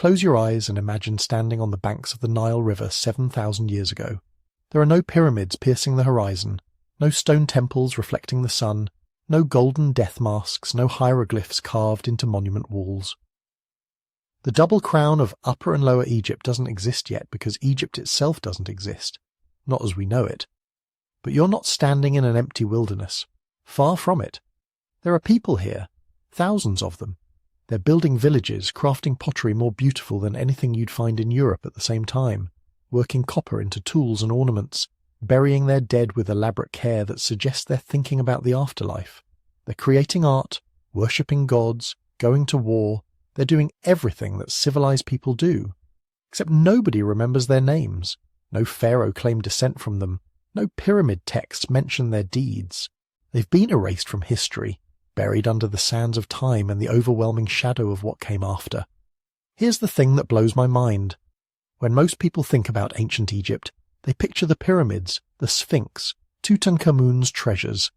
close your eyes and imagine standing on the banks of the Nile River 7,000 years ago. There are no pyramids piercing the horizon, no stone temples reflecting the sun, no golden death masks, no hieroglyphs carved into monument walls. The double crown of Upper and Lower Egypt doesn't exist yet because Egypt itself doesn't exist, not as we know it. But you're not standing in an empty wilderness. Far from it. There are people here, thousands of them. They're building villages, crafting pottery more beautiful than anything you'd find in Europe at the same time, working copper into tools and ornaments, burying their dead with elaborate care that suggests they're thinking about the afterlife. They're creating art, worshipping gods, going to war. They're doing everything that civilized people do. Except nobody remembers their names. No pharaoh claimed descent from them. No pyramid texts mention their deeds. They've been erased from history, buried under the sands of time and the overwhelming shadow of what came after. Here's the thing that blows my mind. When most people think about ancient Egypt, they picture the pyramids, the Sphinx, Tutankhamun's treasures.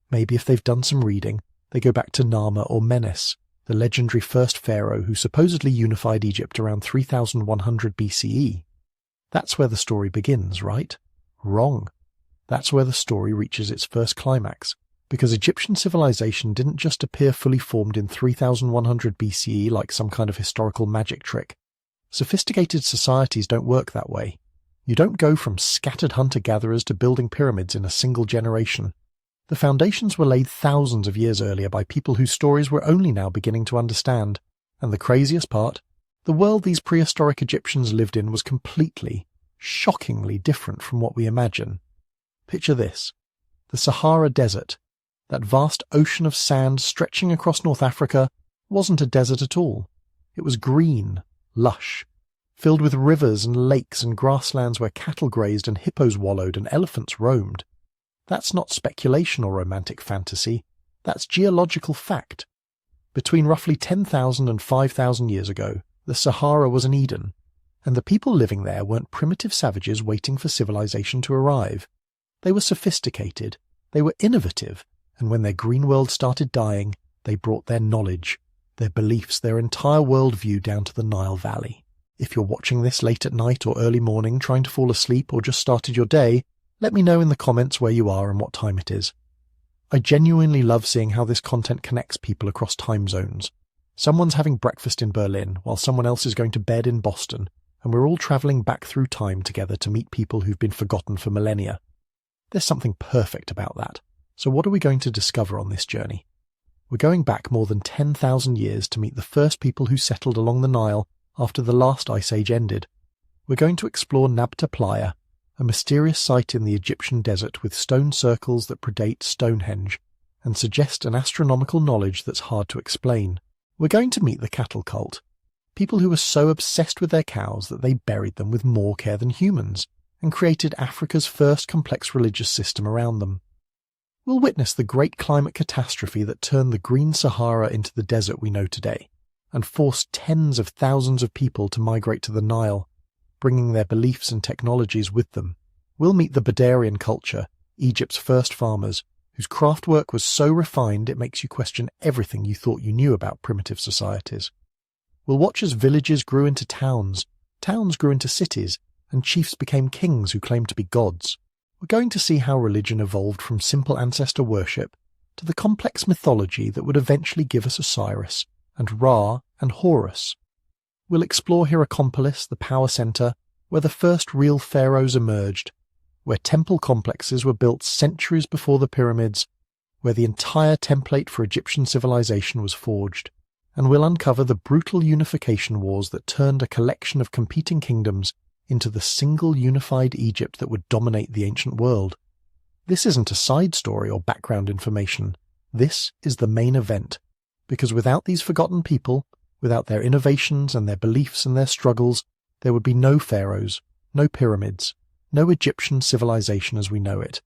Maybe if they've done some reading, they go back to Nama or Menes, the legendary first pharaoh who supposedly unified Egypt around 3100 BCE. That's where the story begins, right? Wrong. That's where the story reaches its first climax, because Egyptian civilization didn't just appear fully formed in 3100 BCE like some kind of historical magic trick. Sophisticated societies don't work that way. You don't go from scattered hunter-gatherers to building pyramids in a single generation. The foundations were laid thousands of years earlier by people whose stories we're only now beginning to understand. And the craziest part, the world these prehistoric Egyptians lived in was completely, shockingly different from what we imagine. Picture this. The Sahara Desert, that vast ocean of sand stretching across North Africa, wasn't a desert at all. It was green, lush, filled with rivers and lakes and grasslands where cattle grazed and hippos wallowed and elephants roamed. That's not speculation or romantic fantasy. That's geological fact. Between roughly 10,000 and 5,000 years ago, the Sahara was an Eden, and the people living there weren't primitive savages waiting for civilization to arrive. They were sophisticated, they were innovative, and when their green world started dying, they brought their knowledge, their beliefs, their entire worldview down to the Nile Valley. If you're watching this late at night or early morning, trying to fall asleep or just started your day, let me know in the comments where you are and what time it is. I genuinely love seeing how this content connects people across time zones. Someone's having breakfast in Berlin while someone else is going to bed in Boston, and we're all travelling back through time together to meet people who've been forgotten for millennia. There's something perfect about that. So what are we going to discover on this journey? We're going back more than 10,000 years to meet the first people who settled along the Nile after the last ice age ended. We're going to explore Nabta Playa, a mysterious site in the Egyptian desert with stone circles that predate Stonehenge and suggest an astronomical knowledge that's hard to explain. We're going to meet the cattle cult, people who were so obsessed with their cows that they buried them with more care than humans and created Africa's first complex religious system around them. We'll witness the great climate catastrophe that turned the Green Sahara into the desert we know today and forced tens of thousands of people to migrate to the Nile, bringing their beliefs and technologies with them. We'll meet the Badarian culture, Egypt's first farmers, whose craftwork was so refined it makes you question everything you thought you knew about primitive societies. We'll watch as villages grew into towns, towns grew into cities, and chiefs became kings who claimed to be gods. We're going to see how religion evolved from simple ancestor worship to the complex mythology that would eventually give us Osiris, and Ra and Horus. We'll explore Hierakonpolis, the power center, where the first real pharaohs emerged, where temple complexes were built centuries before the pyramids, where the entire template for Egyptian civilization was forged, and we'll uncover the brutal unification wars that turned a collection of competing kingdoms into the single unified Egypt that would dominate the ancient world. This isn't a side story or background information. This is the main event, because without these forgotten people, without their innovations and their beliefs and their struggles, there would be no pharaohs, no pyramids, no Egyptian civilization as we know it.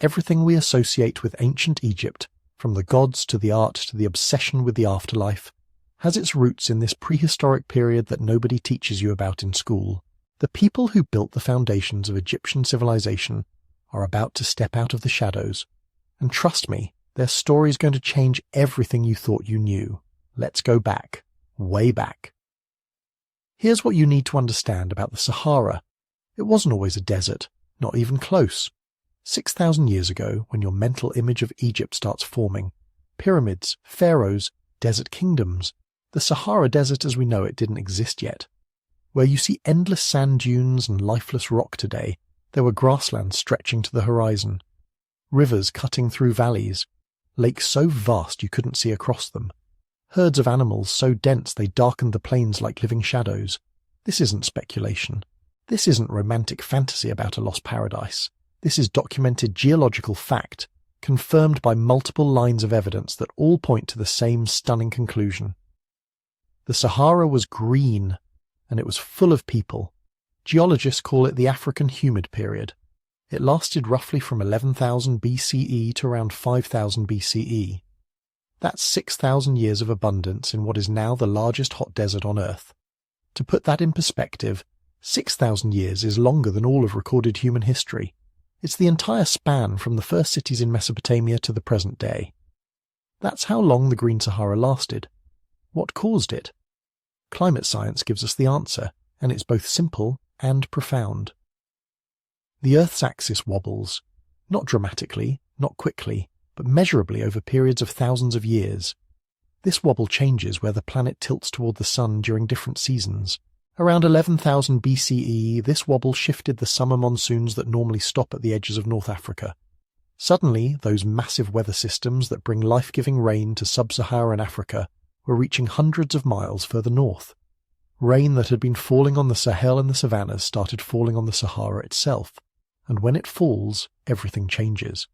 Everything we associate with ancient Egypt, from the gods to the art to the obsession with the afterlife, has its roots in this prehistoric period that nobody teaches you about in school. The people who built the foundations of Egyptian civilization are about to step out of the shadows. And trust me, their story is going to change everything you thought you knew. Let's go back, way back. Here's what you need to understand about the Sahara. It wasn't always a desert, not even close. 6,000 years ago, when your mental image of Egypt starts forming, pyramids, pharaohs, desert kingdoms, the Sahara Desert as we know it didn't exist yet. Where you see endless sand dunes and lifeless rock today, there were grasslands stretching to the horizon, rivers cutting through valleys, lakes so vast you couldn't see across them, herds of animals so dense they darkened the plains like living shadows. This isn't speculation. This isn't romantic fantasy about a lost paradise. This is documented geological fact, confirmed by multiple lines of evidence that all point to the same stunning conclusion. The Sahara was green, and it was full of people. Geologists call it the African humid period. It lasted roughly from 11,000 BCE to around 5,000 BCE. That's 6,000 years of abundance in what is now the largest hot desert on Earth. To put that in perspective, 6,000 years is longer than all of recorded human history. It's the entire span from the first cities in Mesopotamia to the present day. That's how long the Green Sahara lasted. What caused it? Climate science gives us the answer, and it's both simple and profound. The Earth's axis wobbles, not dramatically, not quickly, but measurably over periods of thousands of years. This wobble changes where the planet tilts toward the sun during different seasons. Around 11,000 BCE, this wobble shifted the summer monsoons that normally stop at the edges of North Africa. Suddenly, those massive weather systems that bring life-giving rain to sub-Saharan Africa were reaching hundreds of miles further north. Rain that had been falling on the Sahel and the savannas started falling on the Sahara itself, and when it falls, everything changes.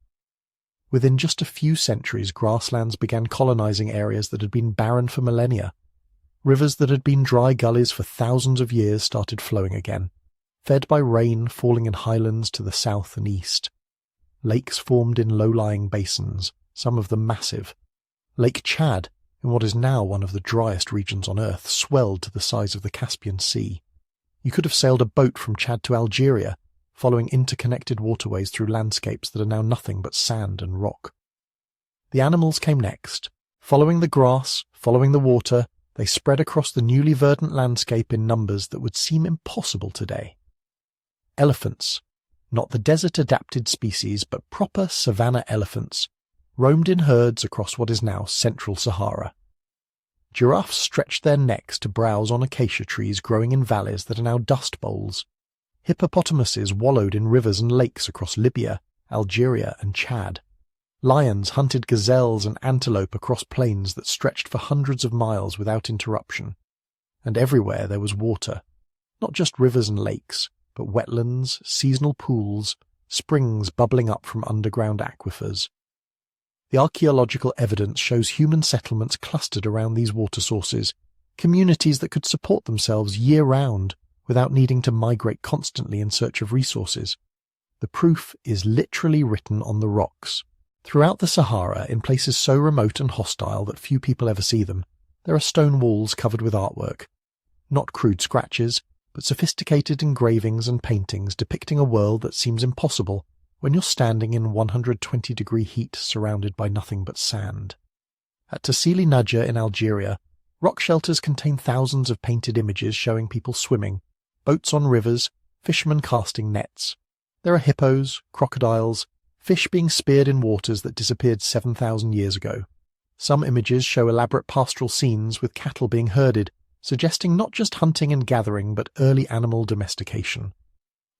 Within just a few centuries, grasslands began colonizing areas that had been barren for millennia. Rivers that had been dry gullies for thousands of years started flowing again, fed by rain falling in highlands to the south and east. Lakes formed in low-lying basins, some of them massive. Lake Chad, in what is now one of the driest regions on Earth, swelled to the size of the Caspian Sea. You could have sailed a boat from Chad to Algeria, following interconnected waterways through landscapes that are now nothing but sand and rock. The animals came next. Following the grass, following the water, they spread across the newly verdant landscape in numbers that would seem impossible today. Elephants, not the desert-adapted species, but proper savanna elephants, roamed in herds across what is now Central Sahara. Giraffes stretched their necks to browse on acacia trees growing in valleys that are now dust bowls. Hippopotamuses wallowed in rivers and lakes across Libya, Algeria, and Chad. Lions hunted gazelles and antelope across plains that stretched for hundreds of miles without interruption. And everywhere there was water, not just rivers and lakes, but wetlands, seasonal pools, springs bubbling up from underground aquifers. The archaeological evidence shows human settlements clustered around these water sources, communities that could support themselves year-round without needing to migrate constantly in search of resources. The proof is literally written on the rocks. Throughout the Sahara, in places so remote and hostile that few people ever see them, there are stone walls covered with artwork. Not crude scratches, but sophisticated engravings and paintings depicting a world that seems impossible when you're standing in 120-degree heat surrounded by nothing but sand. At Tassili Nadja in Algeria, rock shelters contain thousands of painted images showing people swimming, boats on rivers, fishermen casting nets. There are hippos, crocodiles, fish being speared in waters that disappeared 7,000 years ago. Some images show elaborate pastoral scenes with cattle being herded, suggesting not just hunting and gathering but early animal domestication.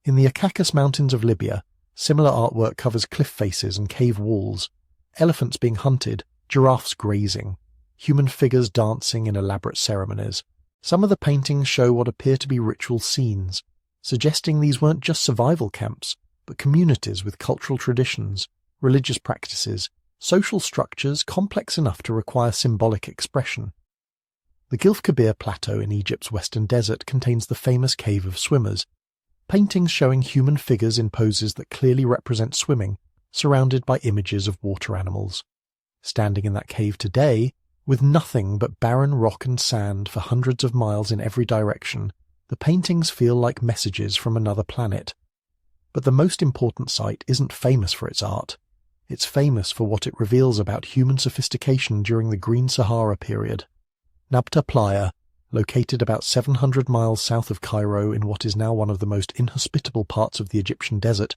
In the Caucasus Mountains of Libya, similar artwork covers cliff faces and cave walls, elephants being hunted, giraffes grazing, human figures dancing in elaborate ceremonies. Some of the paintings show what appear to be ritual scenes, suggesting these weren't just survival camps, but communities with cultural traditions, religious practices, social structures complex enough to require symbolic expression. The Gilf Kabir Plateau in Egypt's western desert contains the famous Cave of Swimmers, paintings showing human figures in poses that clearly represent swimming, surrounded by images of water animals. Standing in that cave today, with nothing but barren rock and sand for hundreds of miles in every direction, the paintings feel like messages from another planet. But the most important site isn't famous for its art. It's famous for what it reveals about human sophistication during the Green Sahara period. Nabta Playa, located about 700 miles south of Cairo in what is now one of the most inhospitable parts of the Egyptian desert,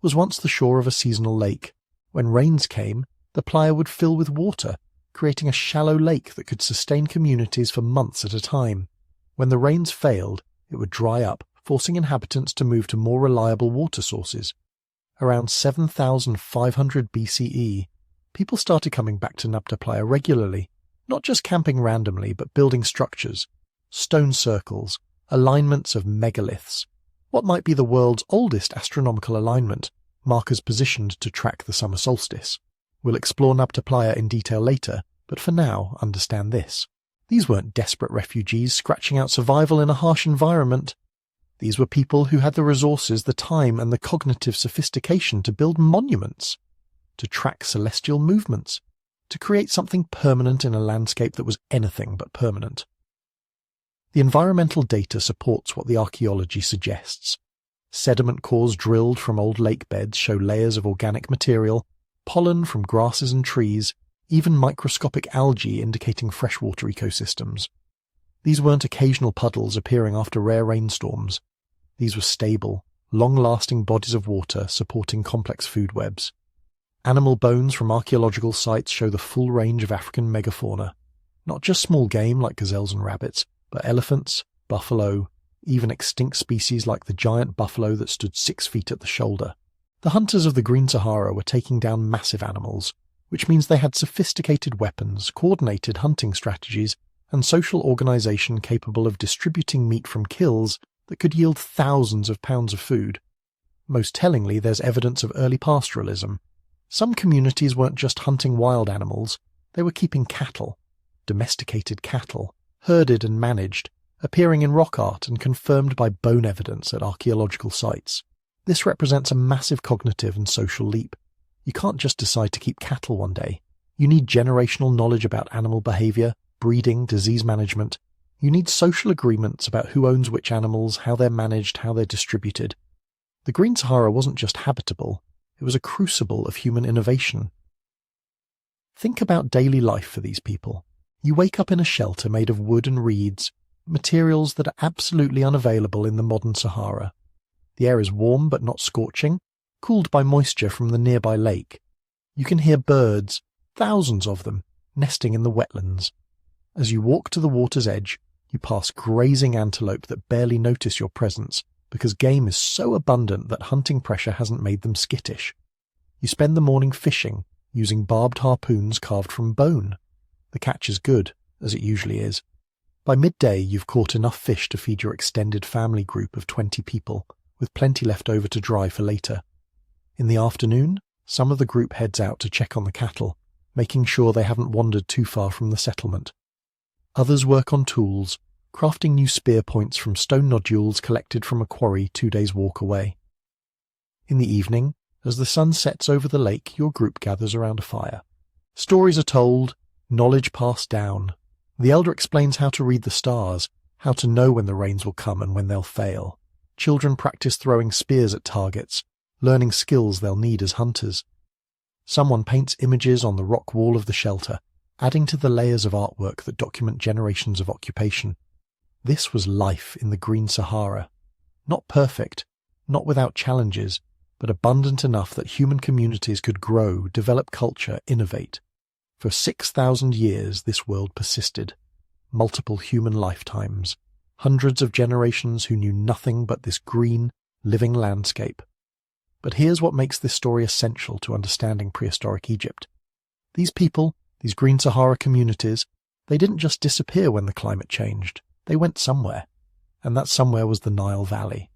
was once the shore of a seasonal lake. When rains came, the playa would fill with water, creating a shallow lake that could sustain communities for months at a time. When the rains failed, it would dry up, forcing inhabitants to move to more reliable water sources. Around 7,500 BCE, people started coming back to Nabta Playa regularly, not just camping randomly but building structures, stone circles, alignments of megaliths, what might be the world's oldest astronomical alignment, markers positioned to track the summer solstice. We'll explore Nabta Playa in detail later, but for now, understand this. These weren't desperate refugees scratching out survival in a harsh environment. These were people who had the resources, the time, and the cognitive sophistication to build monuments, to track celestial movements, to create something permanent in a landscape that was anything but permanent. The environmental data supports what the archaeology suggests. Sediment cores drilled from old lake beds show layers of organic material, pollen from grasses and trees, even microscopic algae indicating freshwater ecosystems. These weren't occasional puddles appearing after rare rainstorms. These were stable, long-lasting bodies of water supporting complex food webs. Animal bones from archaeological sites show the full range of African megafauna, not just small game like gazelles and rabbits, but elephants, buffalo, even extinct species like the giant buffalo that stood 6 feet at the shoulder. The hunters of the Green Sahara were taking down massive animals, which means they had sophisticated weapons, coordinated hunting strategies, and social organization capable of distributing meat from kills that could yield thousands of pounds of food. Most tellingly, there's evidence of early pastoralism. Some communities weren't just hunting wild animals, they were keeping cattle, domesticated cattle, herded and managed, appearing in rock art and confirmed by bone evidence at archaeological sites. This represents a massive cognitive and social leap. You can't just decide to keep cattle one day. You need generational knowledge about animal behavior, breeding, disease management. You need social agreements about who owns which animals, how they're managed, how they're distributed. The Green Sahara wasn't just habitable, it was a crucible of human innovation. Think about daily life for these people. You wake up in a shelter made of wood and reeds, materials that are absolutely unavailable in the modern Sahara. The air is warm but not scorching, cooled by moisture from the nearby lake. You can hear birds, thousands of them, nesting in the wetlands. As you walk to the water's edge, you pass grazing antelope that barely notice your presence because game is so abundant that hunting pressure hasn't made them skittish. You spend the morning fishing, using barbed harpoons carved from bone. The catch is good, as it usually is. By midday, you've caught enough fish to feed your extended family group of 20 people, with plenty left over to dry for later. In the afternoon, some of the group heads out to check on the cattle, making sure they haven't wandered too far from the settlement. Others work on tools, crafting new spear points from stone nodules collected from a quarry 2 days' walk away. In the evening, as the sun sets over the lake, your group gathers around a fire. Stories are told, knowledge passed down. The elder explains how to read the stars, how to know when the rains will come and when they'll fail. Children practice throwing spears at targets, learning skills they'll need as hunters. Someone paints images on the rock wall of the shelter, adding to the layers of artwork that document generations of occupation. This was life in the Green Sahara. Not perfect, not without challenges, but abundant enough that human communities could grow, develop culture, innovate. For 6,000 years this world persisted. Multiple human lifetimes. Hundreds of generations who knew nothing but this green, living landscape. But here's what makes this story essential to understanding prehistoric Egypt. These people, these Green Sahara communities, they didn't just disappear when the climate changed. They went somewhere, and that somewhere was the Nile Valley.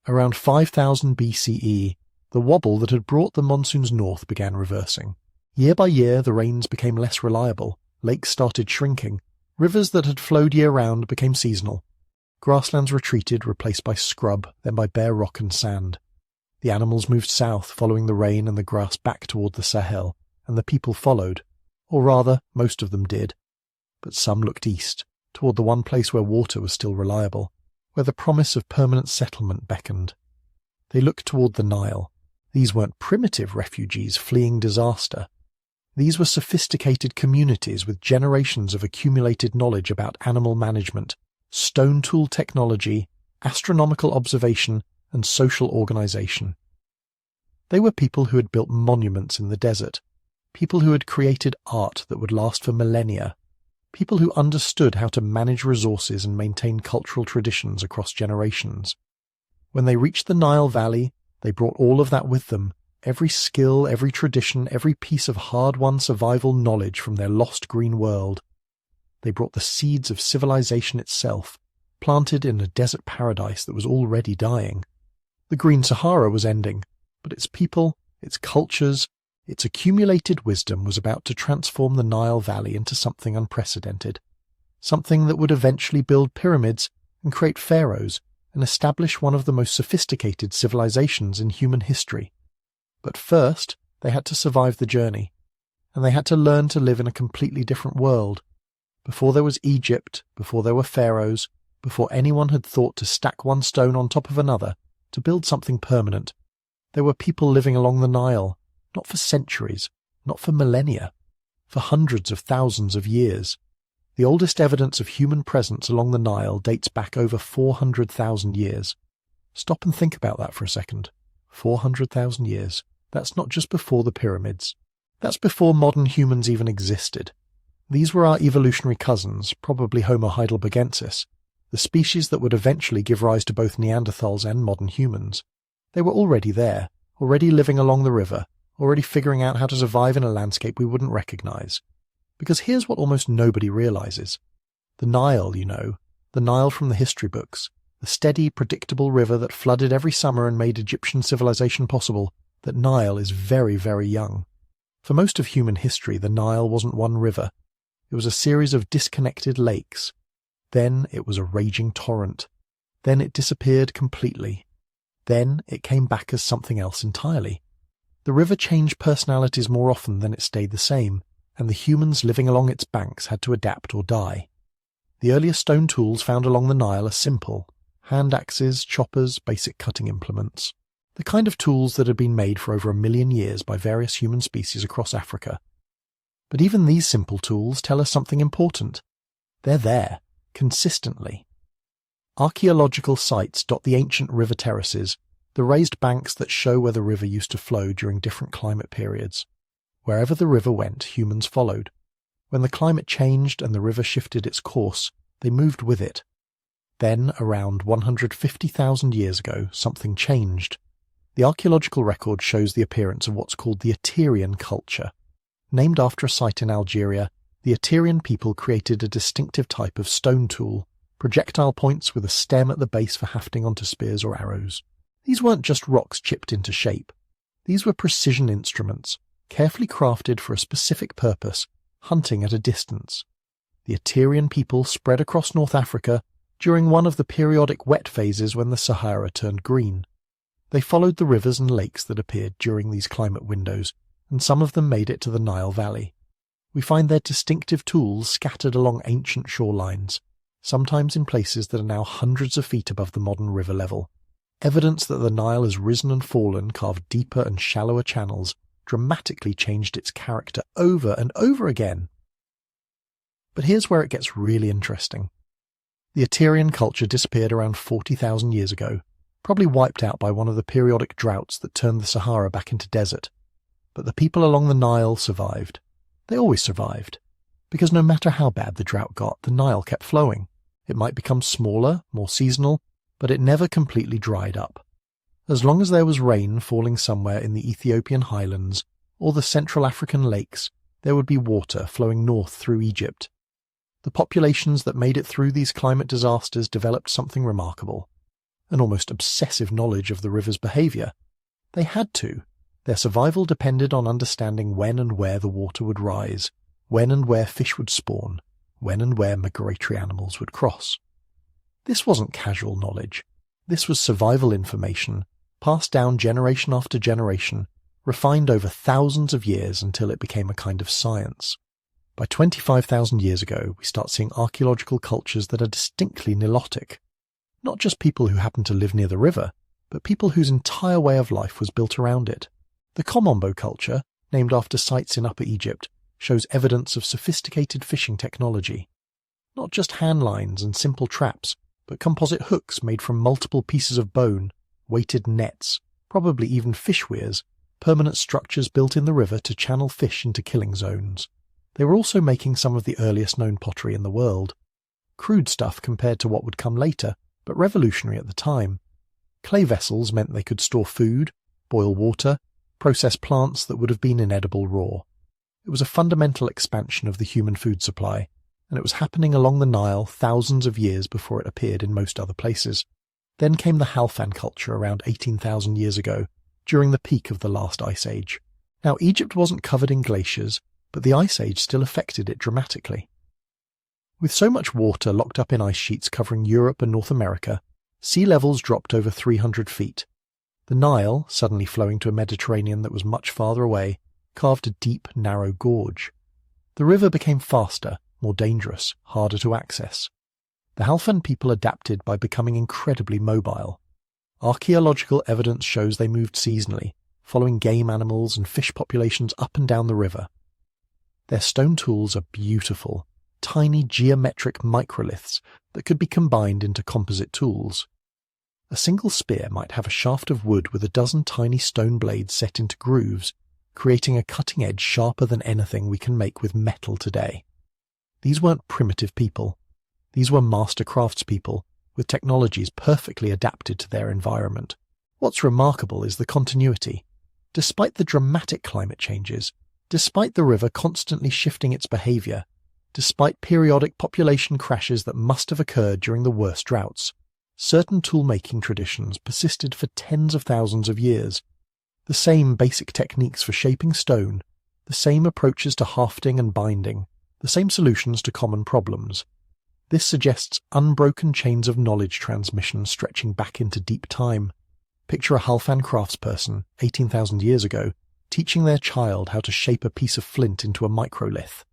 Around 5000 BCE, the wobble that had brought the monsoons north began reversing. Year by year, the rains became less reliable, lakes started shrinking, rivers that had flowed year-round became seasonal. Grasslands retreated, replaced by scrub, then by bare rock and sand. The animals moved south, following the rain and the grass back toward the Sahel, and the people followed, or rather, most of them did. But some looked east, toward the one place where water was still reliable, where the promise of permanent settlement beckoned. They looked toward the Nile. These weren't primitive refugees fleeing disaster. These were sophisticated communities with generations of accumulated knowledge about animal management, stone tool technology, astronomical observation, and social organization. They were people who had built monuments in the desert, people who had created art that would last for millennia, people who understood how to manage resources and maintain cultural traditions across generations. When they reached the Nile Valley, they brought all of that with them, every skill, every tradition, every piece of hard-won survival knowledge from their lost green world. They brought the seeds of civilization itself, planted in a desert paradise that was already dying. The Green Sahara was ending, but its people, its cultures, its accumulated wisdom was about to transform the Nile Valley into something unprecedented, something that would eventually build pyramids and create pharaohs and establish one of the most sophisticated civilizations in human history. But first, they had to survive the journey, and they had to learn to live in a completely different world. Before there was Egypt, before there were pharaohs, before anyone had thought to stack one stone on top of another, to build something permanent, there were people living along the Nile, not for centuries, not for millennia, for hundreds of thousands of years. The oldest evidence of human presence along the Nile dates back over 400,000 years. Stop and think about that for a second. 400,000 years. That's not just before the pyramids. That's before modern humans even existed. These were our evolutionary cousins, probably Homo heidelbergensis, the species that would eventually give rise to both Neanderthals and modern humans. They were already there, already living along the river, already figuring out how to survive in a landscape we wouldn't recognize. Because here's what almost nobody realizes. The Nile, the Nile from the history books, the steady, predictable river that flooded every summer and made Egyptian civilization possible, that Nile is very, very young. For most of human history, the Nile wasn't one river. It was a series of disconnected lakes. Then it was a raging torrent. Then it disappeared completely. Then it came back as something else entirely. The river changed personalities more often than it stayed the same, and the humans living along its banks had to adapt or die. The earliest stone tools found along the Nile are simple: hand axes, choppers, basic cutting implements. The kind of tools that had been made for over 1 million years by various human species across Africa. But even these simple tools tell us something important. They're there, consistently. Archaeological sites dot the ancient river terraces, the raised banks that show where the river used to flow during different climate periods. Wherever the river went, humans followed. When the climate changed and the river shifted its course, they moved with it. Then, around 150,000 years ago, something changed. The archaeological record shows the appearance of what's called the Assyrian culture. Named after a site in Algeria, the Assyrian people created a distinctive type of stone tool, projectile points with a stem at the base for hafting onto spears or arrows. These weren't just rocks chipped into shape. These were precision instruments, carefully crafted for a specific purpose, hunting at a distance. The Assyrian people spread across North Africa during one of the periodic wet phases when the Sahara turned green. They followed the rivers and lakes that appeared during these climate windows, and some of them made it to the Nile Valley. We find their distinctive tools scattered along ancient shorelines, sometimes in places that are now hundreds of feet above the modern river level. Evidence that the Nile has risen and fallen, carved deeper and shallower channels, dramatically changed its character over and over again. But here's where it gets really interesting. The Assyrian culture disappeared around 40,000 years ago, probably wiped out by one of the periodic droughts that turned the Sahara back into desert. But the people along the Nile survived. They always survived. Because no matter how bad the drought got, the Nile kept flowing. It might become smaller, more seasonal, but it never completely dried up. As long as there was rain falling somewhere in the Ethiopian highlands or the Central African lakes, there would be water flowing north through Egypt. The populations that made it through these climate disasters developed something remarkable, an almost obsessive knowledge of the river's behavior. They had to. Their survival depended on understanding when and where the water would rise, when and where fish would spawn, when and where migratory animals would cross. This wasn't casual knowledge. This was survival information, passed down generation after generation, refined over thousands of years until it became a kind of science. By 25,000 years ago, we start seeing archaeological cultures that are distinctly Nilotic. Not just people who happen to live near the river, but people whose entire way of life was built around it. The Komombo culture, named after sites in Upper Egypt, shows evidence of sophisticated fishing technology. Not just hand lines and simple traps, but composite hooks made from multiple pieces of bone, weighted nets, probably even fish weirs, permanent structures built in the river to channel fish into killing zones. They were also making some of the earliest known pottery in the world. Crude stuff compared to what would come later, but revolutionary at the time. Clay vessels meant they could store food, boil water, process plants that would have been inedible raw. It was a fundamental expansion of the human food supply, and it was happening along the Nile thousands of years before it appeared in most other places. Then came the Halfan culture around 18,000 years ago, during the peak of the last ice age. Now, Egypt wasn't covered in glaciers, but the ice age still affected it dramatically. With so much water locked up in ice sheets covering Europe and North America, sea levels dropped over 300 feet. The Nile, suddenly flowing to a Mediterranean that was much farther away, carved a deep, narrow gorge. The river became faster, more dangerous, harder to access. The Halfan people adapted by becoming incredibly mobile. Archaeological evidence shows they moved seasonally, following game animals and fish populations up and down the river. Their stone tools are beautiful, tiny geometric microliths that could be combined into composite tools. A single spear might have a shaft of wood with a dozen tiny stone blades set into grooves, creating a cutting edge sharper than anything we can make with metal today. These weren't primitive people. These were master craftspeople, with technologies perfectly adapted to their environment. What's remarkable is the continuity. Despite the dramatic climate changes, despite the river constantly shifting its behavior, despite periodic population crashes that must have occurred during the worst droughts, certain tool-making traditions persisted for tens of thousands of years. The same basic techniques for shaping stone, the same approaches to hafting and binding, the same solutions to common problems. This suggests unbroken chains of knowledge transmission stretching back into deep time. Picture a Halfan craftsperson, 18,000 years ago, teaching their child how to shape a piece of flint into a microlith.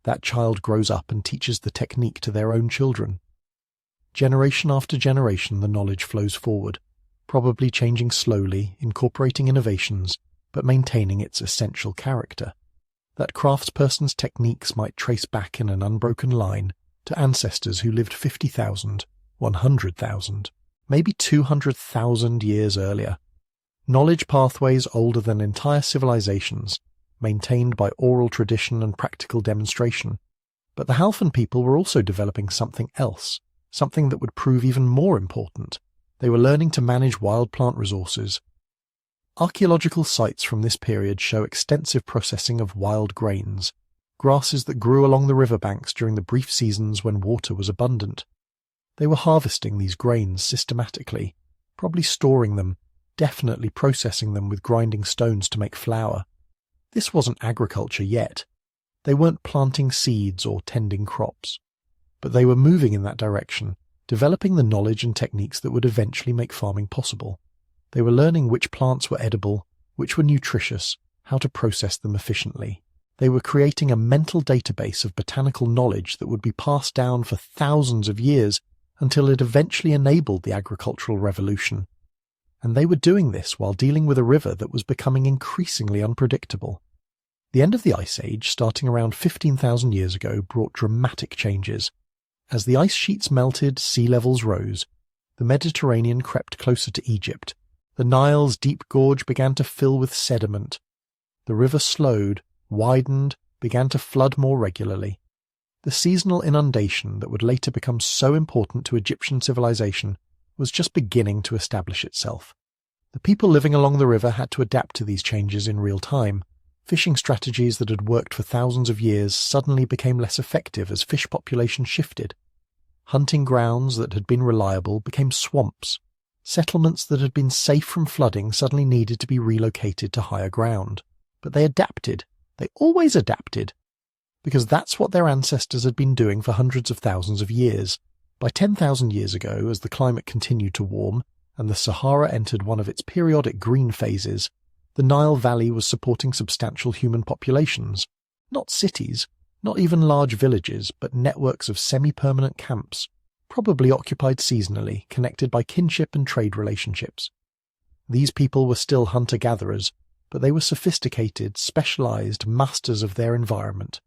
That child grows up and teaches the technique to their own children. Generation after generation, the knowledge flows forward, probably changing slowly, incorporating innovations, but maintaining its essential character. That craftsperson's techniques might trace back in an unbroken line to ancestors who lived 50,000, 100,000, maybe 200,000 years earlier. Knowledge pathways older than entire civilizations, maintained by oral tradition and practical demonstration. But the Halfan people were also developing something else, something that would prove even more important. They were learning to manage wild plant resources. Archaeological sites from this period show extensive processing of wild grains, grasses that grew along the riverbanks during the brief seasons when water was abundant. They were harvesting these grains systematically, probably storing them, definitely processing them with grinding stones to make flour. This wasn't agriculture yet. They weren't planting seeds or tending crops. But they were moving in that direction, developing the knowledge and techniques that would eventually make farming possible. They were learning which plants were edible, which were nutritious, how to process them efficiently. They were creating a mental database of botanical knowledge that would be passed down for thousands of years until it eventually enabled the agricultural revolution. And they were doing this while dealing with a river that was becoming increasingly unpredictable. The end of the Ice Age, starting around 15,000 years ago, brought dramatic changes. As the ice sheets melted, sea levels rose. The Mediterranean crept closer to Egypt. The Nile's deep gorge began to fill with sediment. The river slowed, widened, began to flood more regularly. The seasonal inundation that would later become so important to Egyptian civilization was just beginning to establish itself. The people living along the river had to adapt to these changes in real time. Fishing strategies that had worked for thousands of years suddenly became less effective as fish populations shifted. Hunting grounds that had been reliable became swamps. Settlements that had been safe from flooding suddenly needed to be relocated to higher ground. But they adapted. They always adapted. Because that's what their ancestors had been doing for hundreds of thousands of years. By 10,000 years ago, as the climate continued to warm and the Sahara entered one of its periodic green phases, the Nile Valley was supporting substantial human populations. Not cities, not even large villages, but networks of semi-permanent camps, probably occupied seasonally, connected by kinship and trade relationships. These people were still hunter-gatherers, but they were sophisticated, specialized masters of their environment.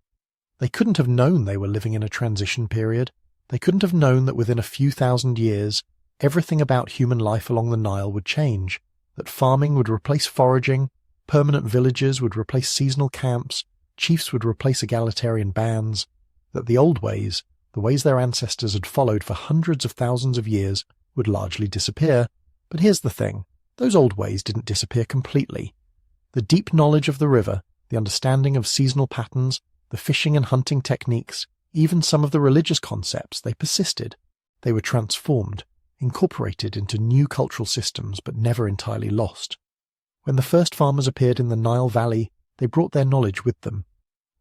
They couldn't have known they were living in a transition period. They couldn't have known that within a few thousand years, everything about human life along the Nile would change, that farming would replace foraging, permanent villages would replace seasonal camps, chiefs would replace egalitarian bands, that the old ways, the ways their ancestors had followed for hundreds of thousands of years, would largely disappear. But here's the thing, those old ways didn't disappear completely. The deep knowledge of the river, the understanding of seasonal patterns, the fishing and hunting techniques, even some of the religious concepts, they persisted. They were transformed, incorporated into new cultural systems, but never entirely lost. When the first farmers appeared in the Nile Valley, they brought their knowledge with them.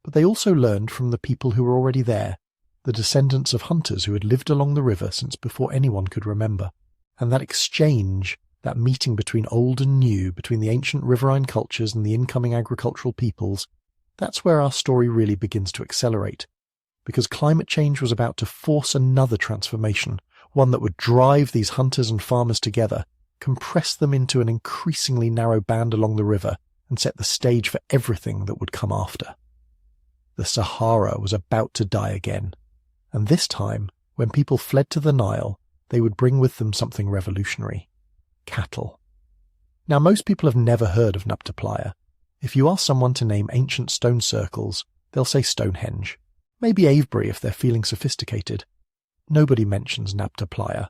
But they also learned from the people who were already there, the descendants of hunters who had lived along the river since before anyone could remember. And that exchange, that meeting between old and new, between the ancient riverine cultures and the incoming agricultural peoples, that's where our story really begins to accelerate. Because climate change was about to force another transformation, one that would drive these hunters and farmers together, compress them into an increasingly narrow band along the river, and set the stage for everything that would come after. The Sahara was about to die again, and this time, when people fled to the Nile, they would bring with them something revolutionary: cattle. Now, most people have never heard of Nabta Playa. If you ask someone to name ancient stone circles, they'll say Stonehenge. Maybe Avebury if they're feeling sophisticated. Nobody mentions Nabta Playa,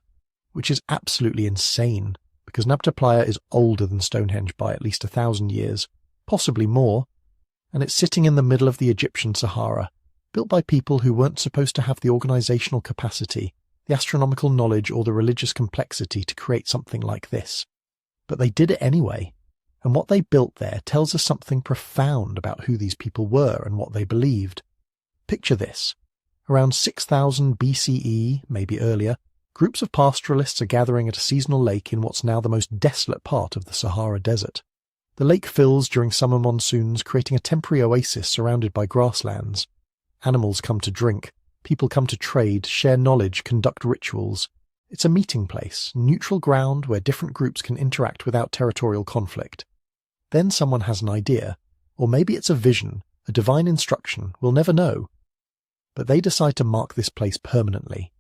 which is absolutely insane, because Nabta Playa is older than Stonehenge by at least 1,000 years, possibly more, and it's sitting in the middle of the Egyptian Sahara, built by people who weren't supposed to have the organizational capacity, the astronomical knowledge, or the religious complexity to create something like this. But they did it anyway, and what they built there tells us something profound about who these people were and what they believed. Picture this. Around 6000 BCE, maybe earlier, groups of pastoralists are gathering at a seasonal lake in what's now the most desolate part of the Sahara Desert. The lake fills during summer monsoons, creating a temporary oasis surrounded by grasslands. Animals come to drink, people come to trade, share knowledge, conduct rituals. It's a meeting place, neutral ground where different groups can interact without territorial conflict. Then someone has an idea, or maybe it's a vision, a divine instruction, we'll never know. But they decide to mark this place permanently,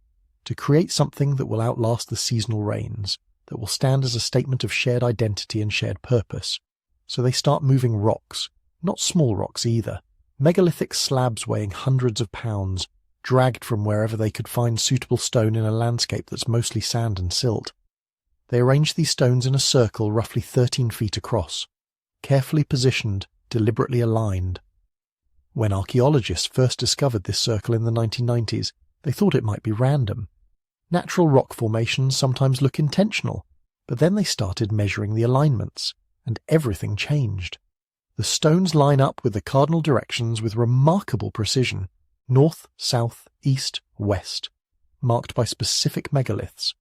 to create something that will outlast the seasonal rains, that will stand as a statement of shared identity and shared purpose. So they start moving rocks, not small rocks either, megalithic slabs weighing hundreds of pounds, dragged from wherever they could find suitable stone in a landscape that's mostly sand and silt. They arrange these stones in a circle roughly 13 feet across, carefully positioned, deliberately aligned. When archaeologists first discovered this circle in the 1990s, they thought it might be random. Natural rock formations sometimes look intentional, but then they started measuring the alignments, and everything changed. The stones line up with the cardinal directions with remarkable precision: north, south, east, west, marked by specific megaliths.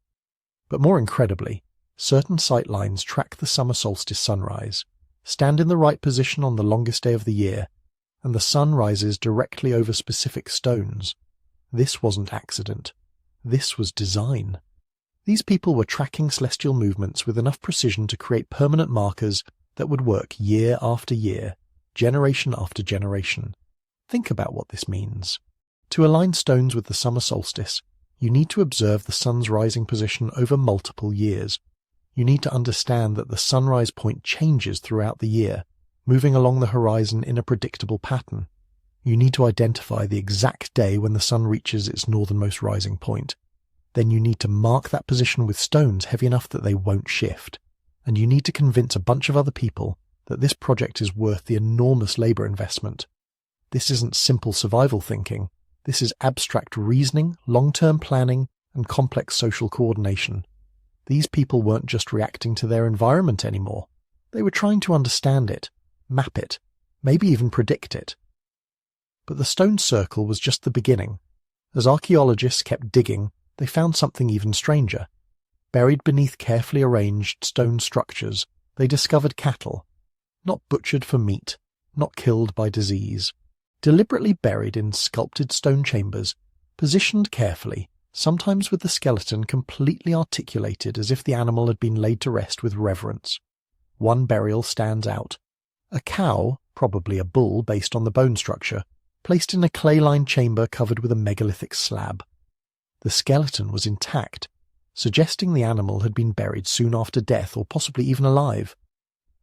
But more incredibly, certain sight lines track the summer solstice sunrise, stand in the right position on the longest day of the year, and the sun rises directly over specific stones. This wasn't accident. This was design. These people were tracking celestial movements with enough precision to create permanent markers that would work year after year, generation after generation. Think about what this means. To align stones with the summer solstice, you need to observe the sun's rising position over multiple years. You need to understand that the sunrise point changes throughout the year, moving along the horizon in a predictable pattern. You need to identify the exact day when the sun reaches its northernmost rising point. Then you need to mark that position with stones heavy enough that they won't shift. And you need to convince a bunch of other people that this project is worth the enormous labor investment. This isn't simple survival thinking. This is abstract reasoning, long-term planning, and complex social coordination. These people weren't just reacting to their environment anymore. They were trying to understand it, map it, maybe even predict it. But the stone circle was just the beginning. As archaeologists kept digging, they found something even stranger. Buried beneath carefully arranged stone structures, they discovered cattle, not butchered for meat, not killed by disease, deliberately buried in sculpted stone chambers, positioned carefully, sometimes with the skeleton completely articulated as if the animal had been laid to rest with reverence. One burial stands out. A cow, probably a bull based on the bone structure, placed in a clay-lined chamber covered with a megalithic slab. The skeleton was intact, suggesting the animal had been buried soon after death or possibly even alive.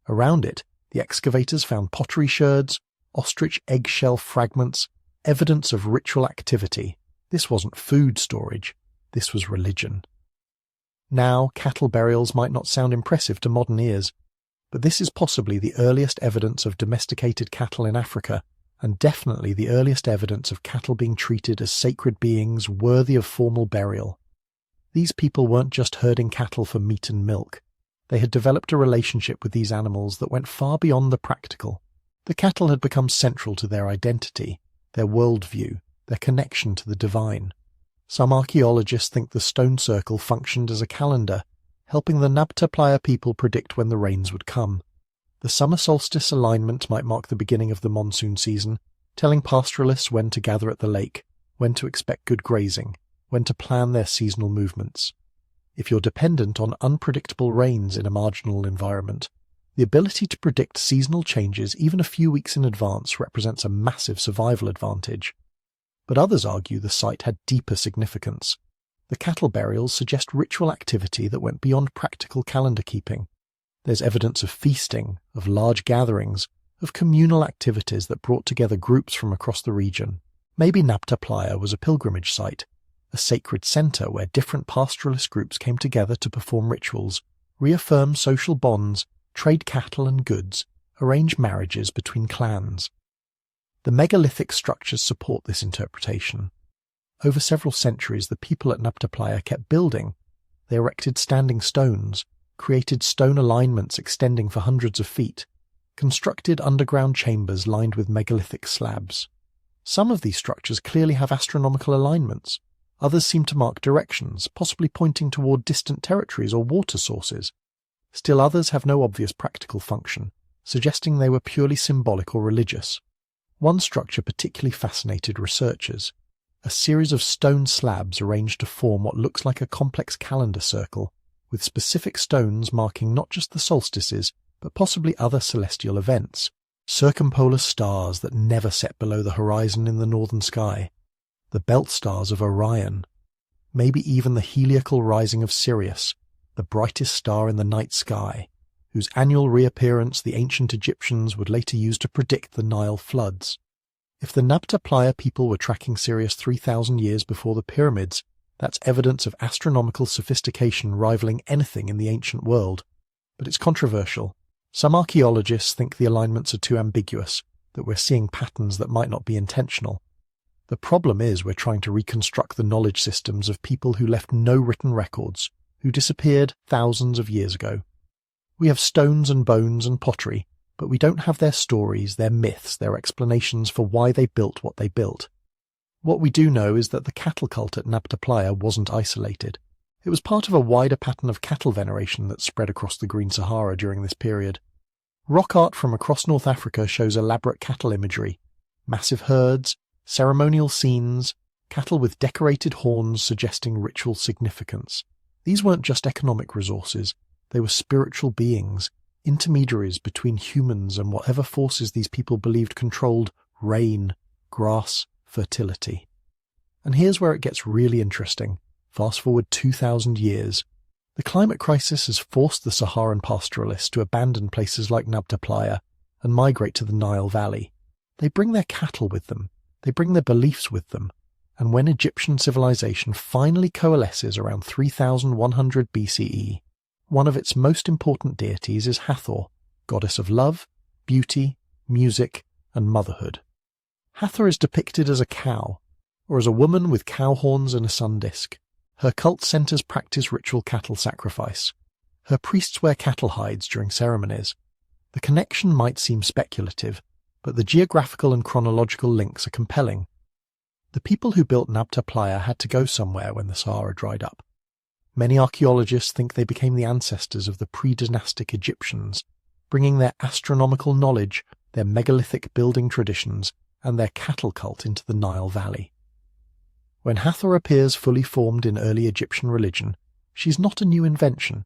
Around it, the excavators found pottery sherds, ostrich eggshell fragments, evidence of ritual activity. This wasn't food storage, this was religion. Now, cattle burials might not sound impressive to modern ears, but this is possibly the earliest evidence of domesticated cattle in Africa, and definitely the earliest evidence of cattle being treated as sacred beings worthy of formal burial. These people weren't just herding cattle for meat and milk. They had developed a relationship with these animals that went far beyond the practical. The cattle had become central to their identity, their worldview, their connection to the divine. Some archaeologists think the stone circle functioned as a calendar, helping the Nabta Playa people predict when the rains would come. The summer solstice alignment might mark the beginning of the monsoon season, telling pastoralists when to gather at the lake, when to expect good grazing, when to plan their seasonal movements. If you're dependent on unpredictable rains in a marginal environment, the ability to predict seasonal changes even a few weeks in advance represents a massive survival advantage. But others argue the site had deeper significance. The cattle burials suggest ritual activity that went beyond practical calendar keeping. There's evidence of feasting, of large gatherings, of communal activities that brought together groups from across the region. Maybe Nabta Playa was a pilgrimage site, a sacred centre where different pastoralist groups came together to perform rituals, reaffirm social bonds, trade cattle and goods, arrange marriages between clans. The megalithic structures support this interpretation. Over several centuries, the people at Nabta Playa kept building. They erected standing stones, created stone alignments extending for hundreds of feet, constructed underground chambers lined with megalithic slabs. Some of these structures clearly have astronomical alignments. Others seem to mark directions, possibly pointing toward distant territories or water sources. Still others have no obvious practical function, suggesting they were purely symbolic or religious. One structure particularly fascinated researchers. A series of stone slabs arranged to form what looks like a complex calendar circle, with specific stones marking not just the solstices, but possibly other celestial events. Circumpolar stars that never set below the horizon in the northern sky. The belt stars of Orion. Maybe even the heliacal rising of Sirius, the brightest star in the night sky, whose annual reappearance the ancient Egyptians would later use to predict the Nile floods. If the Nabta Playa people were tracking Sirius 3,000 years before the pyramids, that's evidence of astronomical sophistication rivaling anything in the ancient world. But it's controversial. Some archaeologists think the alignments are too ambiguous, that we're seeing patterns that might not be intentional. The problem is we're trying to reconstruct the knowledge systems of people who left no written records, who disappeared thousands of years ago. We have stones and bones and pottery, but we don't have their stories, their myths, their explanations for why they built what they built. What we do know is that the cattle cult at Nabta Playa wasn't isolated. It was part of a wider pattern of cattle veneration that spread across the Green Sahara during this period. Rock art from across North Africa shows elaborate cattle imagery, massive herds, ceremonial scenes, cattle with decorated horns suggesting ritual significance. These weren't just economic resources, they were spiritual beings, intermediaries between humans and whatever forces these people believed controlled rain, grass, fertility. And here's where it gets really interesting. Fast forward 2,000 years. The climate crisis has forced the Saharan pastoralists to abandon places like Nabta Playa and migrate to the Nile Valley. They bring their cattle with them. They bring their beliefs with them. And when Egyptian civilization finally coalesces around 3100 BCE, one of its most important deities is Hathor, goddess of love, beauty, music, and motherhood. Hathor is depicted as a cow, or as a woman with cow horns and a sun disk. Her cult centers practice ritual cattle sacrifice. Her priests wear cattle hides during ceremonies. The connection might seem speculative, but the geographical and chronological links are compelling. The people who built Nabta Playa had to go somewhere when the Sahara dried up. Many archaeologists think they became the ancestors of the Pre-Dynastic Egyptians, bringing their astronomical knowledge, their megalithic building traditions, and their cattle cult into the Nile Valley. When Hathor appears fully formed in early Egyptian religion, she's not a new invention.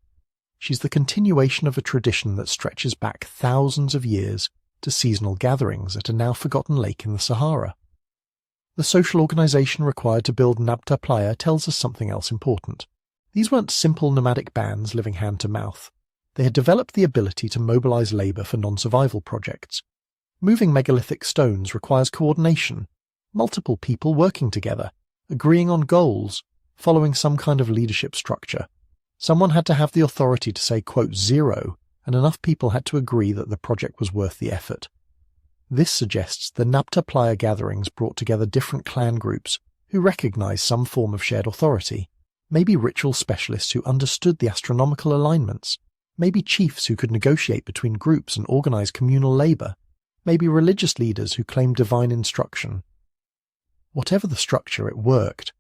She's the continuation of a tradition that stretches back thousands of years, to seasonal gatherings at a now forgotten lake in the Sahara. The social organisation required to build Nabta Playa tells us something else important. These weren't simple nomadic bands living hand to mouth. They had developed the ability to mobilise labour for non-survival projects. Moving megalithic stones requires coordination, multiple people working together, agreeing on goals, following some kind of leadership structure. Someone had to have the authority to say, quote, zero, and enough people had to agree that the project was worth the effort. This suggests the Nabta Playa gatherings brought together different clan groups who recognised some form of shared authority, maybe ritual specialists who understood the astronomical alignments, maybe chiefs who could negotiate between groups and organise communal labour, maybe religious leaders who claimed divine instruction. Whatever the structure, it worked.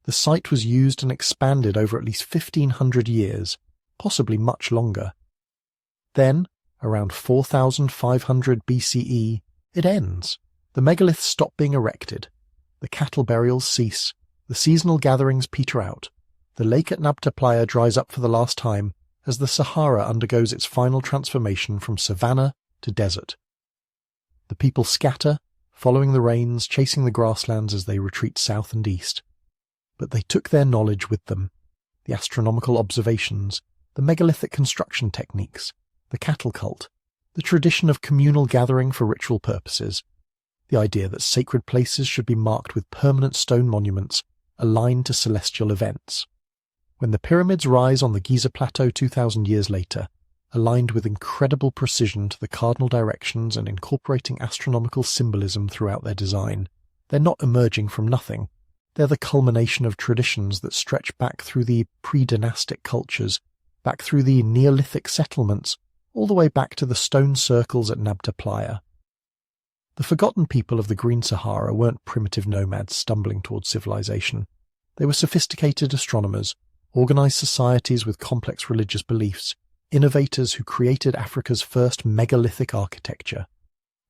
The site was used and expanded over at least 1,500 years, possibly much longer. Then, around 4,500 BCE, it ends. The megaliths stop being erected. The cattle burials cease. The seasonal gatherings peter out. The lake at Nabta Playa dries up for the last time as the Sahara undergoes its final transformation from savanna to desert. The people scatter, following the rains, chasing the grasslands as they retreat south and east. But they took their knowledge with them, the astronomical observations, the megalithic construction techniques, the cattle cult, the tradition of communal gathering for ritual purposes, the idea that sacred places should be marked with permanent stone monuments aligned to celestial events. When the pyramids rise on the Giza Plateau 2,000 years later, aligned with incredible precision to the cardinal directions and incorporating astronomical symbolism throughout their design, they're not emerging from nothing. They're the culmination of traditions that stretch back through the Pre-Dynastic cultures, back through the Neolithic settlements, all the way back to the stone circles at Nabta Playa. The forgotten people of the Green Sahara weren't primitive nomads stumbling towards civilization. They were sophisticated astronomers, organised societies with complex religious beliefs, innovators who created Africa's first megalithic architecture.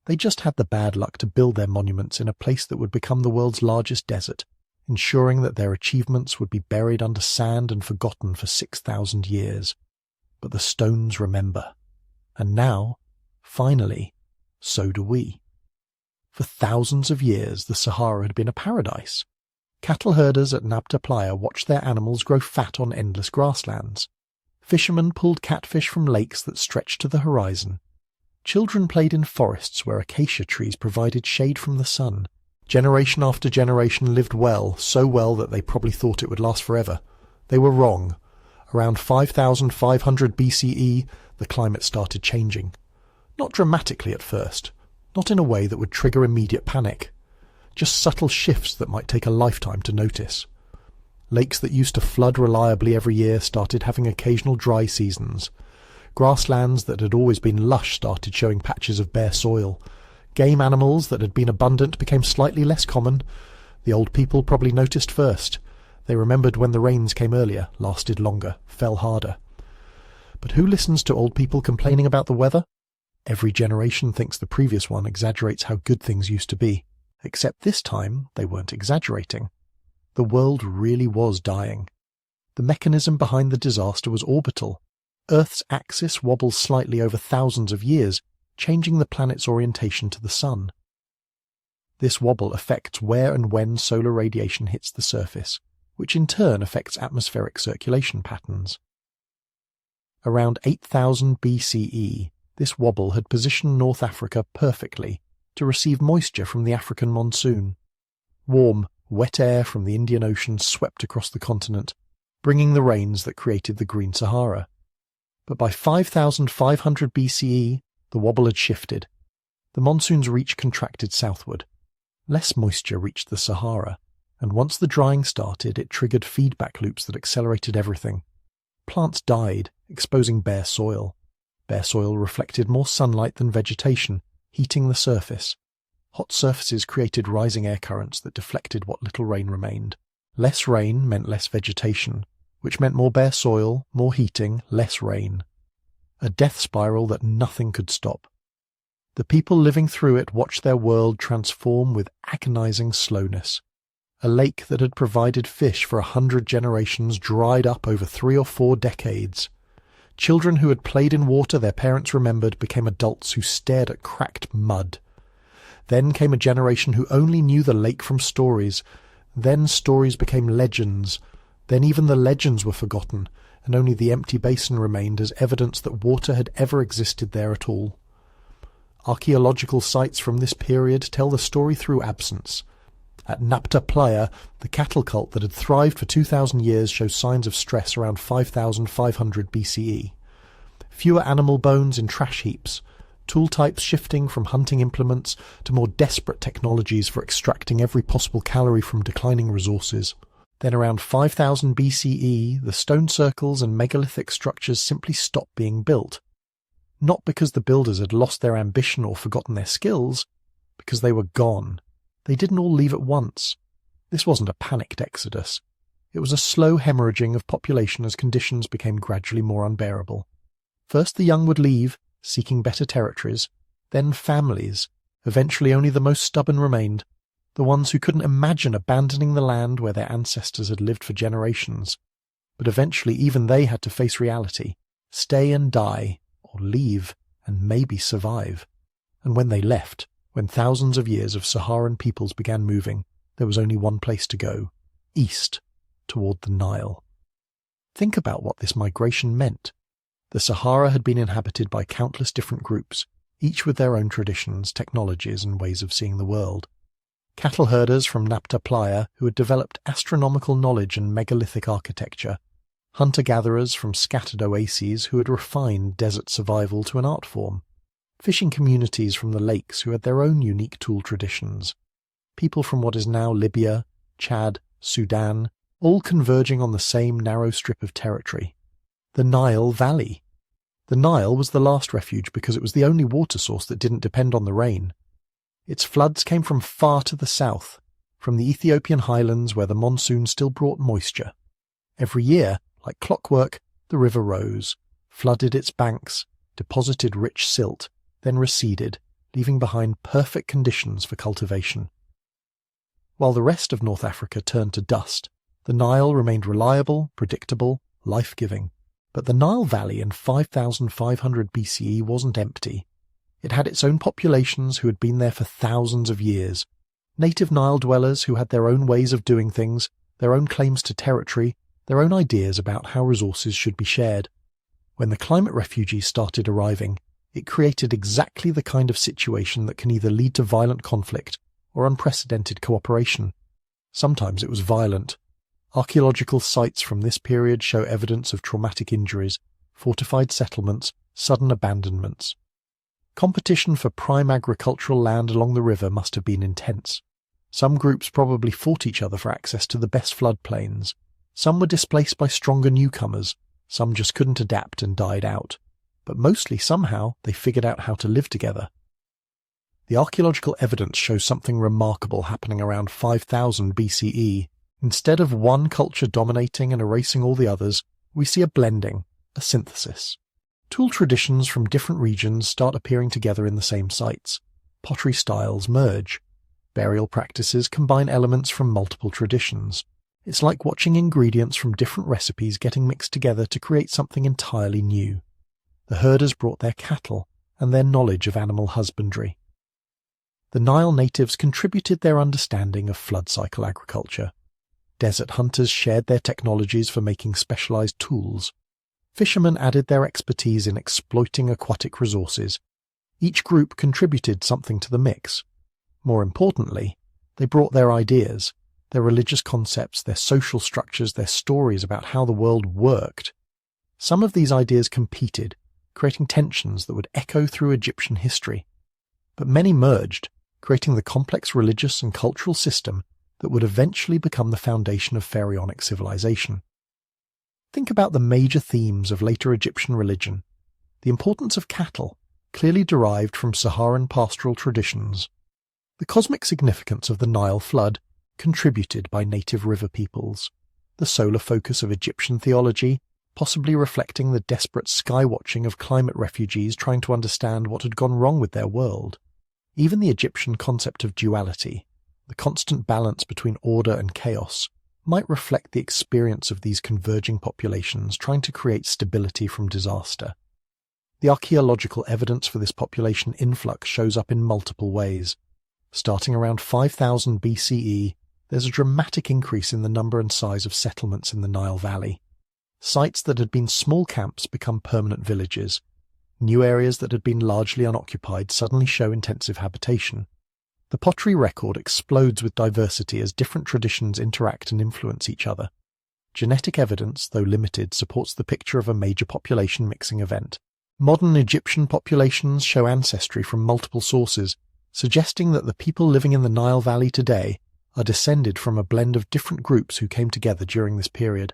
They just had the bad luck to build their monuments in a place that would become the world's largest desert, ensuring that their achievements would be buried under sand and forgotten for 6,000 years. But the stones remember. And now, finally, so do we. For thousands of years, the Sahara had been a paradise. Cattle herders at Nabta Playa watched their animals grow fat on endless grasslands. Fishermen pulled catfish from lakes that stretched to the horizon. Children played in forests where acacia trees provided shade from the sun. Generation after generation lived well, so well that they probably thought it would last forever. They were wrong. Around 5,500 BCE, the climate started changing. Not dramatically at first, not in a way that would trigger immediate panic. Just subtle shifts that might take a lifetime to notice. Lakes that used to flood reliably every year started having occasional dry seasons. Grasslands that had always been lush started showing patches of bare soil. Game animals that had been abundant became slightly less common. The old people probably noticed first. They remembered when the rains came earlier, lasted longer, fell harder. But who listens to old people complaining about the weather? Every generation thinks the previous one exaggerates how good things used to be. Except this time, they weren't exaggerating. The world really was dying. The mechanism behind the disaster was orbital. Earth's axis wobbles slightly over thousands of years, changing the planet's orientation to the sun. This wobble affects where and when solar radiation hits the surface, which in turn affects atmospheric circulation patterns. Around 8,000 BCE, this wobble had positioned North Africa perfectly to receive moisture from the African monsoon. Warm, wet air from the Indian Ocean swept across the continent, bringing the rains that created the Green Sahara. But by 5,500 BCE, the wobble had shifted. The monsoon's reach contracted southward. Less moisture reached the Sahara, and once the drying started, it triggered feedback loops that accelerated everything. Plants died, exposing bare soil. Bare soil reflected more sunlight than vegetation, heating the surface. Hot surfaces created rising air currents that deflected what little rain remained. Less rain meant less vegetation, which meant more bare soil, more heating, less rain. A death spiral that nothing could stop. The people living through it watched their world transform with agonizing slowness. A lake that had provided fish for 100 generations dried up over 3 or 4 decades. Children who had played in water their parents remembered became adults who stared at cracked mud. Then came a generation who only knew the lake from stories. Then stories became legends. Then even the legends were forgotten, and only the empty basin remained as evidence that water had ever existed there at all. Archaeological sites from this period tell the story through absence. At Nabta Playa, the cattle cult that had thrived for 2,000 years shows signs of stress around 5,500 BCE. Fewer animal bones in trash heaps, tool types shifting from hunting implements to more desperate technologies for extracting every possible calorie from declining resources. Then around 5000 BCE, the stone circles and megalithic structures simply stopped being built. Not because the builders had lost their ambition or forgotten their skills, because they were gone. They didn't all leave at once. This wasn't a panicked exodus. It was a slow hemorrhaging of population as conditions became gradually more unbearable. First the young would leave, seeking better territories, then families. Eventually only the most stubborn remained, the ones who couldn't imagine abandoning the land where their ancestors had lived for generations. But eventually even they had to face reality, stay and die, or leave and maybe survive. And when they left, when thousands of years of Saharan peoples began moving, there was only one place to go, east, toward the Nile. Think about what this migration meant. The Sahara had been inhabited by countless different groups, each with their own traditions, technologies, and ways of seeing the world. Cattle herders from Nabta Playa who had developed astronomical knowledge and megalithic architecture, hunter-gatherers from scattered oases who had refined desert survival to an art form, fishing communities from the lakes who had their own unique tool traditions, people from what is now Libya, Chad, Sudan, all converging on the same narrow strip of territory. The Nile Valley. The Nile was the last refuge because it was the only water source that didn't depend on the rain. Its floods came from far to the south, from the Ethiopian highlands where the monsoon still brought moisture. Every year, like clockwork, the river rose, flooded its banks, deposited rich silt, then receded, leaving behind perfect conditions for cultivation. While the rest of North Africa turned to dust, the Nile remained reliable, predictable, life-giving. But the Nile Valley in 5500 BCE wasn't empty. It had its own populations who had been there for thousands of years, native Nile dwellers who had their own ways of doing things, their own claims to territory, their own ideas about how resources should be shared. When the climate refugees started arriving, it created exactly the kind of situation that can either lead to violent conflict or unprecedented cooperation. Sometimes it was violent. Archaeological sites from this period show evidence of traumatic injuries, fortified settlements, sudden abandonments. Competition for prime agricultural land along the river must have been intense. Some groups probably fought each other for access to the best floodplains. Some were displaced by stronger newcomers. Some just couldn't adapt and died out. But mostly somehow they figured out how to live together. The archaeological evidence shows something remarkable happening around 5000 BCE. Instead of one culture dominating and erasing all the others, we see a blending, a synthesis. Tool traditions from different regions start appearing together in the same sites. Pottery styles merge. Burial practices combine elements from multiple traditions. It's like watching ingredients from different recipes getting mixed together to create something entirely new. The herders brought their cattle and their knowledge of animal husbandry. The Nile natives contributed their understanding of flood cycle agriculture. Desert hunters shared their technologies for making specialized tools. Fishermen added their expertise in exploiting aquatic resources. Each group contributed something to the mix. More importantly, they brought their ideas, their religious concepts, their social structures, their stories about how the world worked. Some of these ideas competed, creating tensions that would echo through Egyptian history. But many merged, creating the complex religious and cultural system that would eventually become the foundation of pharaonic civilization. Think about the major themes of later Egyptian religion. The importance of cattle, clearly derived from Saharan pastoral traditions. The cosmic significance of the Nile flood, contributed by native river peoples. The solar focus of Egyptian theology, possibly reflecting the desperate sky-watching of climate refugees trying to understand what had gone wrong with their world. Even the Egyptian concept of duality, the constant balance between order and chaos, might reflect the experience of these converging populations trying to create stability from disaster. The archaeological evidence for this population influx shows up in multiple ways. Starting around 5000 BCE, there's a dramatic increase in the number and size of settlements in the Nile Valley. Sites that had been small camps become permanent villages. New areas that had been largely unoccupied suddenly show intensive habitation. The pottery record explodes with diversity as different traditions interact and influence each other. Genetic evidence, though limited, supports the picture of a major population mixing event. Modern Egyptian populations show ancestry from multiple sources, suggesting that the people living in the Nile Valley today are descended from a blend of different groups who came together during this period.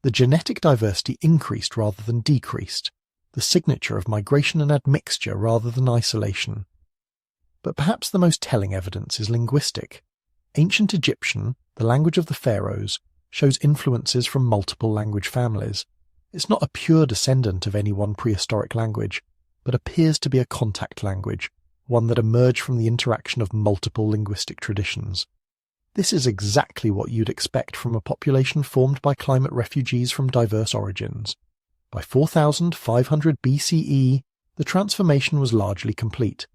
The genetic diversity increased rather than decreased, the signature of migration and admixture rather than isolation. But perhaps the most telling evidence is linguistic. Ancient Egyptian, the language of the Pharaohs, shows influences from multiple language families. It's not a pure descendant of any one prehistoric language, but appears to be a contact language, one that emerged from the interaction of multiple linguistic traditions. This is exactly what you'd expect from a population formed by climate refugees from diverse origins. By 4500 BCE, the transformation was largely complete.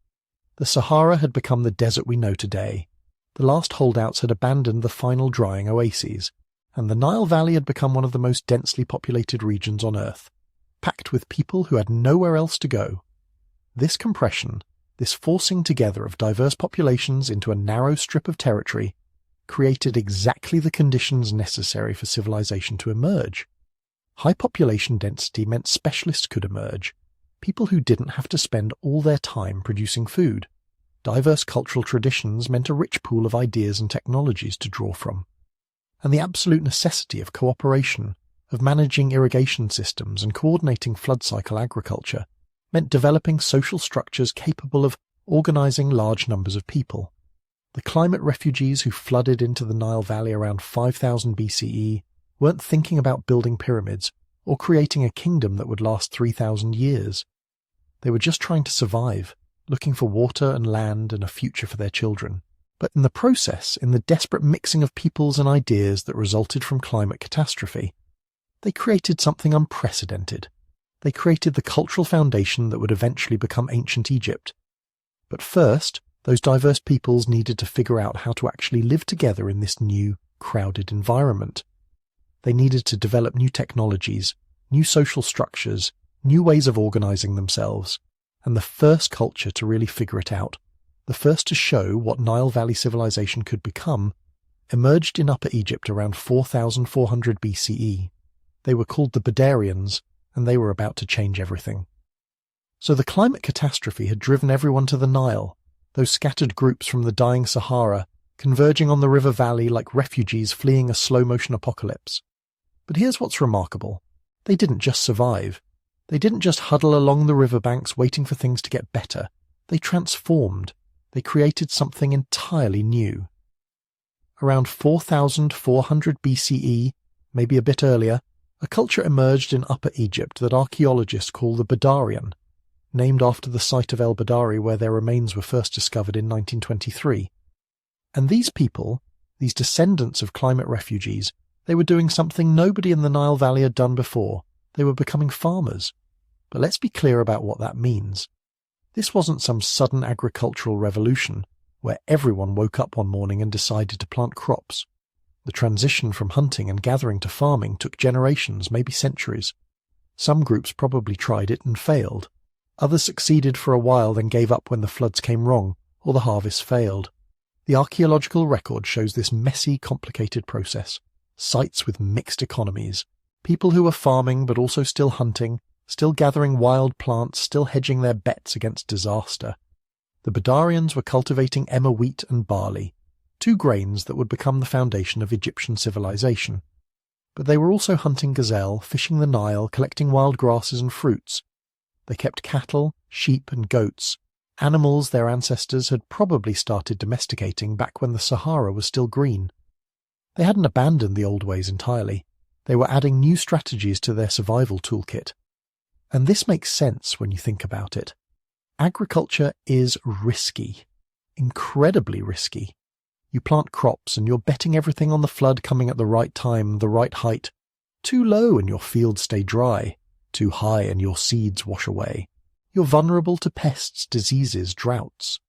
The Sahara had become the desert we know today. The last holdouts had abandoned the final drying oases, and the Nile Valley had become one of the most densely populated regions on Earth, packed with people who had nowhere else to go. This compression, this forcing together of diverse populations into a narrow strip of territory, created exactly the conditions necessary for civilization to emerge. High population density meant specialists could emerge, people who didn't have to spend all their time producing food. Diverse cultural traditions meant a rich pool of ideas and technologies to draw from. And the absolute necessity of cooperation, of managing irrigation systems and coordinating flood cycle agriculture, meant developing social structures capable of organizing large numbers of people. The climate refugees who flooded into the Nile Valley around 5000 BCE weren't thinking about building pyramids or creating a kingdom that would last 3000 years. They were just trying to survive, looking for water and land and a future for their children. But in the process, in the desperate mixing of peoples and ideas that resulted from climate catastrophe, they created something unprecedented. They created the cultural foundation that would eventually become ancient Egypt. But first, those diverse peoples needed to figure out how to actually live together in this new, crowded environment. They needed to develop new technologies, new social structures, new ways of organizing themselves, and the first culture to really figure it out, the first to show what Nile Valley civilization could become, emerged in Upper Egypt around 4400 BCE. They were called the Badarians, and they were about to change everything. So the climate catastrophe had driven everyone to the Nile, those scattered groups from the dying Sahara, converging on the river valley like refugees fleeing a slow-motion apocalypse. But here's what's remarkable. They didn't just survive. They didn't just huddle along the riverbanks waiting for things to get better. They transformed. They created something entirely new. Around 4400 BCE, maybe a bit earlier, a culture emerged in Upper Egypt that archaeologists call the Badarian, named after the site of El Badari where their remains were first discovered in 1923. And these people, these descendants of climate refugees, they were doing something nobody in the Nile Valley had done before. They were becoming farmers. But let's be clear about what that means. This wasn't some sudden agricultural revolution where everyone woke up one morning and decided to plant crops. The transition from hunting and gathering to farming took generations, maybe centuries. Some groups probably tried it and failed. Others succeeded for a while, then gave up when the floods came wrong or the harvest failed. The archaeological record shows this messy, complicated process. Sites with mixed economies. People who were farming but also still hunting, still gathering wild plants, still hedging their bets against disaster. The Badarians were cultivating emmer wheat and barley, two grains that would become the foundation of Egyptian civilization. But they were also hunting gazelle, fishing the Nile, collecting wild grasses and fruits. They kept cattle, sheep and goats, animals their ancestors had probably started domesticating back when the Sahara was still green. They hadn't abandoned the old ways entirely. They were adding new strategies to their survival toolkit. And this makes sense when you think about it. Agriculture is risky, incredibly risky. You plant crops and you're betting everything on the flood coming at the right time, the right height. Too low and your fields stay dry. Too high and your seeds wash away. You're vulnerable to pests, diseases, droughts.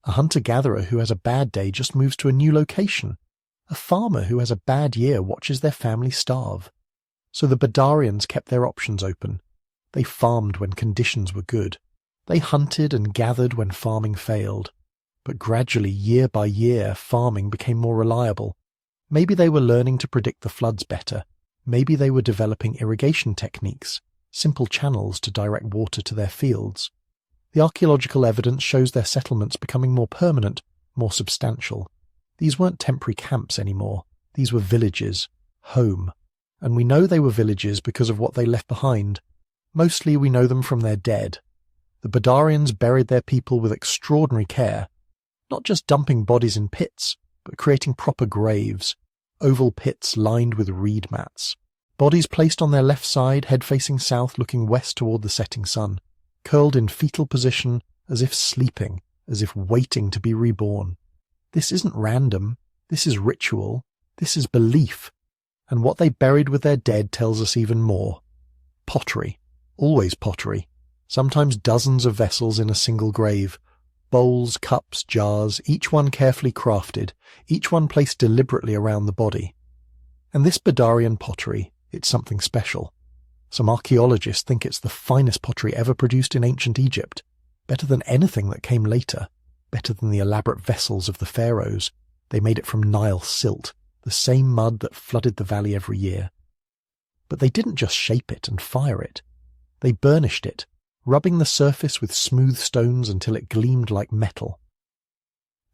A hunter-gatherer who has a bad day just moves to a new location. A farmer who has a bad year watches their family starve. So the Badarians kept their options open. They farmed when conditions were good. They hunted and gathered when farming failed. But gradually, year by year, farming became more reliable. Maybe they were learning to predict the floods better. Maybe they were developing irrigation techniques, simple channels to direct water to their fields. The archaeological evidence shows their settlements becoming more permanent, more substantial. These weren't temporary camps anymore. These were villages, home. And we know they were villages because of what they left behind. Mostly we know them from their dead. The Badarians buried their people with extraordinary care, not just dumping bodies in pits, but creating proper graves, oval pits lined with reed mats. Bodies placed on their left side, head facing south, looking west toward the setting sun, curled in fetal position, as if sleeping, as if waiting to be reborn. This isn't random. This is ritual. This is belief. And what they buried with their dead tells us even more. Pottery. Always pottery. Sometimes dozens of vessels in a single grave. Bowls, cups, jars, each one carefully crafted, each one placed deliberately around the body. And this Badarian pottery, it's something special. Some archaeologists think it's the finest pottery ever produced in ancient Egypt, better than anything that came later, better than the elaborate vessels of the Pharaohs. They made it from Nile silt, the same mud that flooded the valley every year. But they didn't just shape it and fire it. They burnished it, rubbing the surface with smooth stones until it gleamed like metal.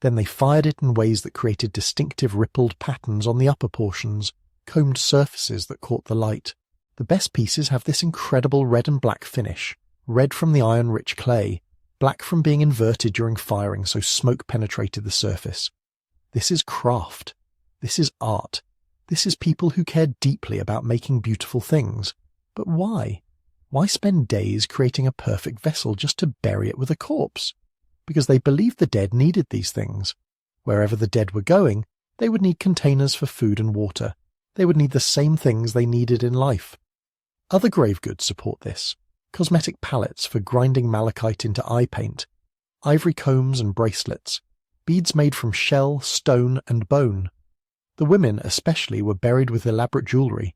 Then they fired it in ways that created distinctive rippled patterns on the upper portions, combed surfaces that caught the light. The best pieces have this incredible red and black finish, red from the iron-rich clay, black from being inverted during firing so smoke penetrated the surface. This is craft. This is art. This is people who care deeply about making beautiful things. But why? Why spend days creating a perfect vessel just to bury it with a corpse? Because they believed the dead needed these things. Wherever the dead were going, they would need containers for food and water. They would need the same things they needed in life. Other grave goods support this. Cosmetic palettes for grinding malachite into eye paint, ivory combs and bracelets, beads made from shell, stone, and bone. The women especially were buried with elaborate jewellery,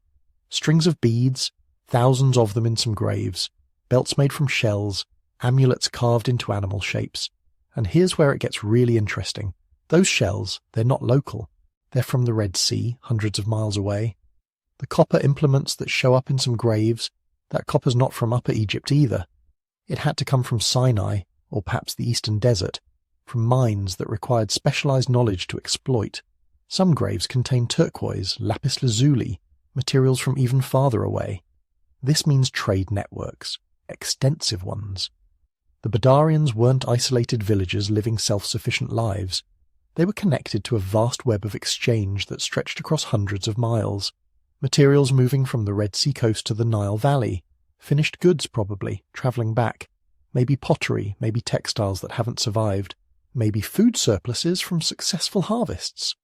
strings of beads, thousands of them in some graves, belts made from shells, amulets carved into animal shapes. And here's where it gets really interesting. Those shells, they're not local. They're from the Red Sea, hundreds of miles away. The copper implements that show up in some graves, that copper's not from Upper Egypt either. It had to come from Sinai, or perhaps the Eastern Desert, from mines that required specialized knowledge to exploit. Some graves contain turquoise, lapis lazuli, materials from even farther away. This means trade networks, extensive ones. The Badarians weren't isolated villagers living self-sufficient lives. They were connected to a vast web of exchange that stretched across hundreds of miles. Materials moving from the Red Sea coast to the Nile Valley. Finished goods, probably, travelling back. Maybe pottery, maybe textiles that haven't survived. Maybe food surpluses from successful harvests.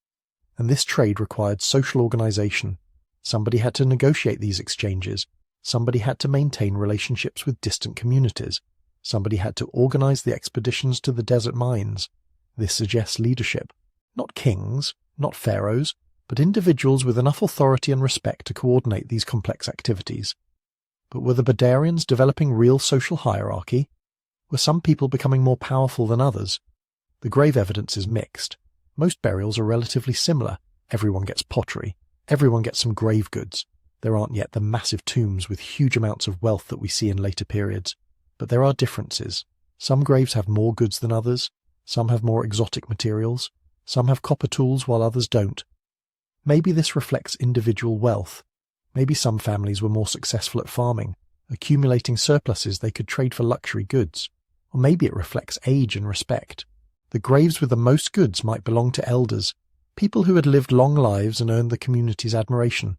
And this trade required social organisation. Somebody had to negotiate these exchanges. Somebody had to maintain relationships with distant communities. Somebody had to organise the expeditions to the desert mines. This suggests leadership. Not kings, not pharaohs, but individuals with enough authority and respect to coordinate these complex activities. But were the Badarians developing real social hierarchy? Were some people becoming more powerful than others? The grave evidence is mixed. Most burials are relatively similar. Everyone gets pottery. Everyone gets some grave goods. There aren't yet the massive tombs with huge amounts of wealth that we see in later periods. But there are differences. Some graves have more goods than others. Some have more exotic materials. Some have copper tools while others don't. Maybe this reflects individual wealth. Maybe some families were more successful at farming, accumulating surpluses they could trade for luxury goods. Or maybe it reflects age and respect. The graves with the most goods might belong to elders, people who had lived long lives and earned the community's admiration.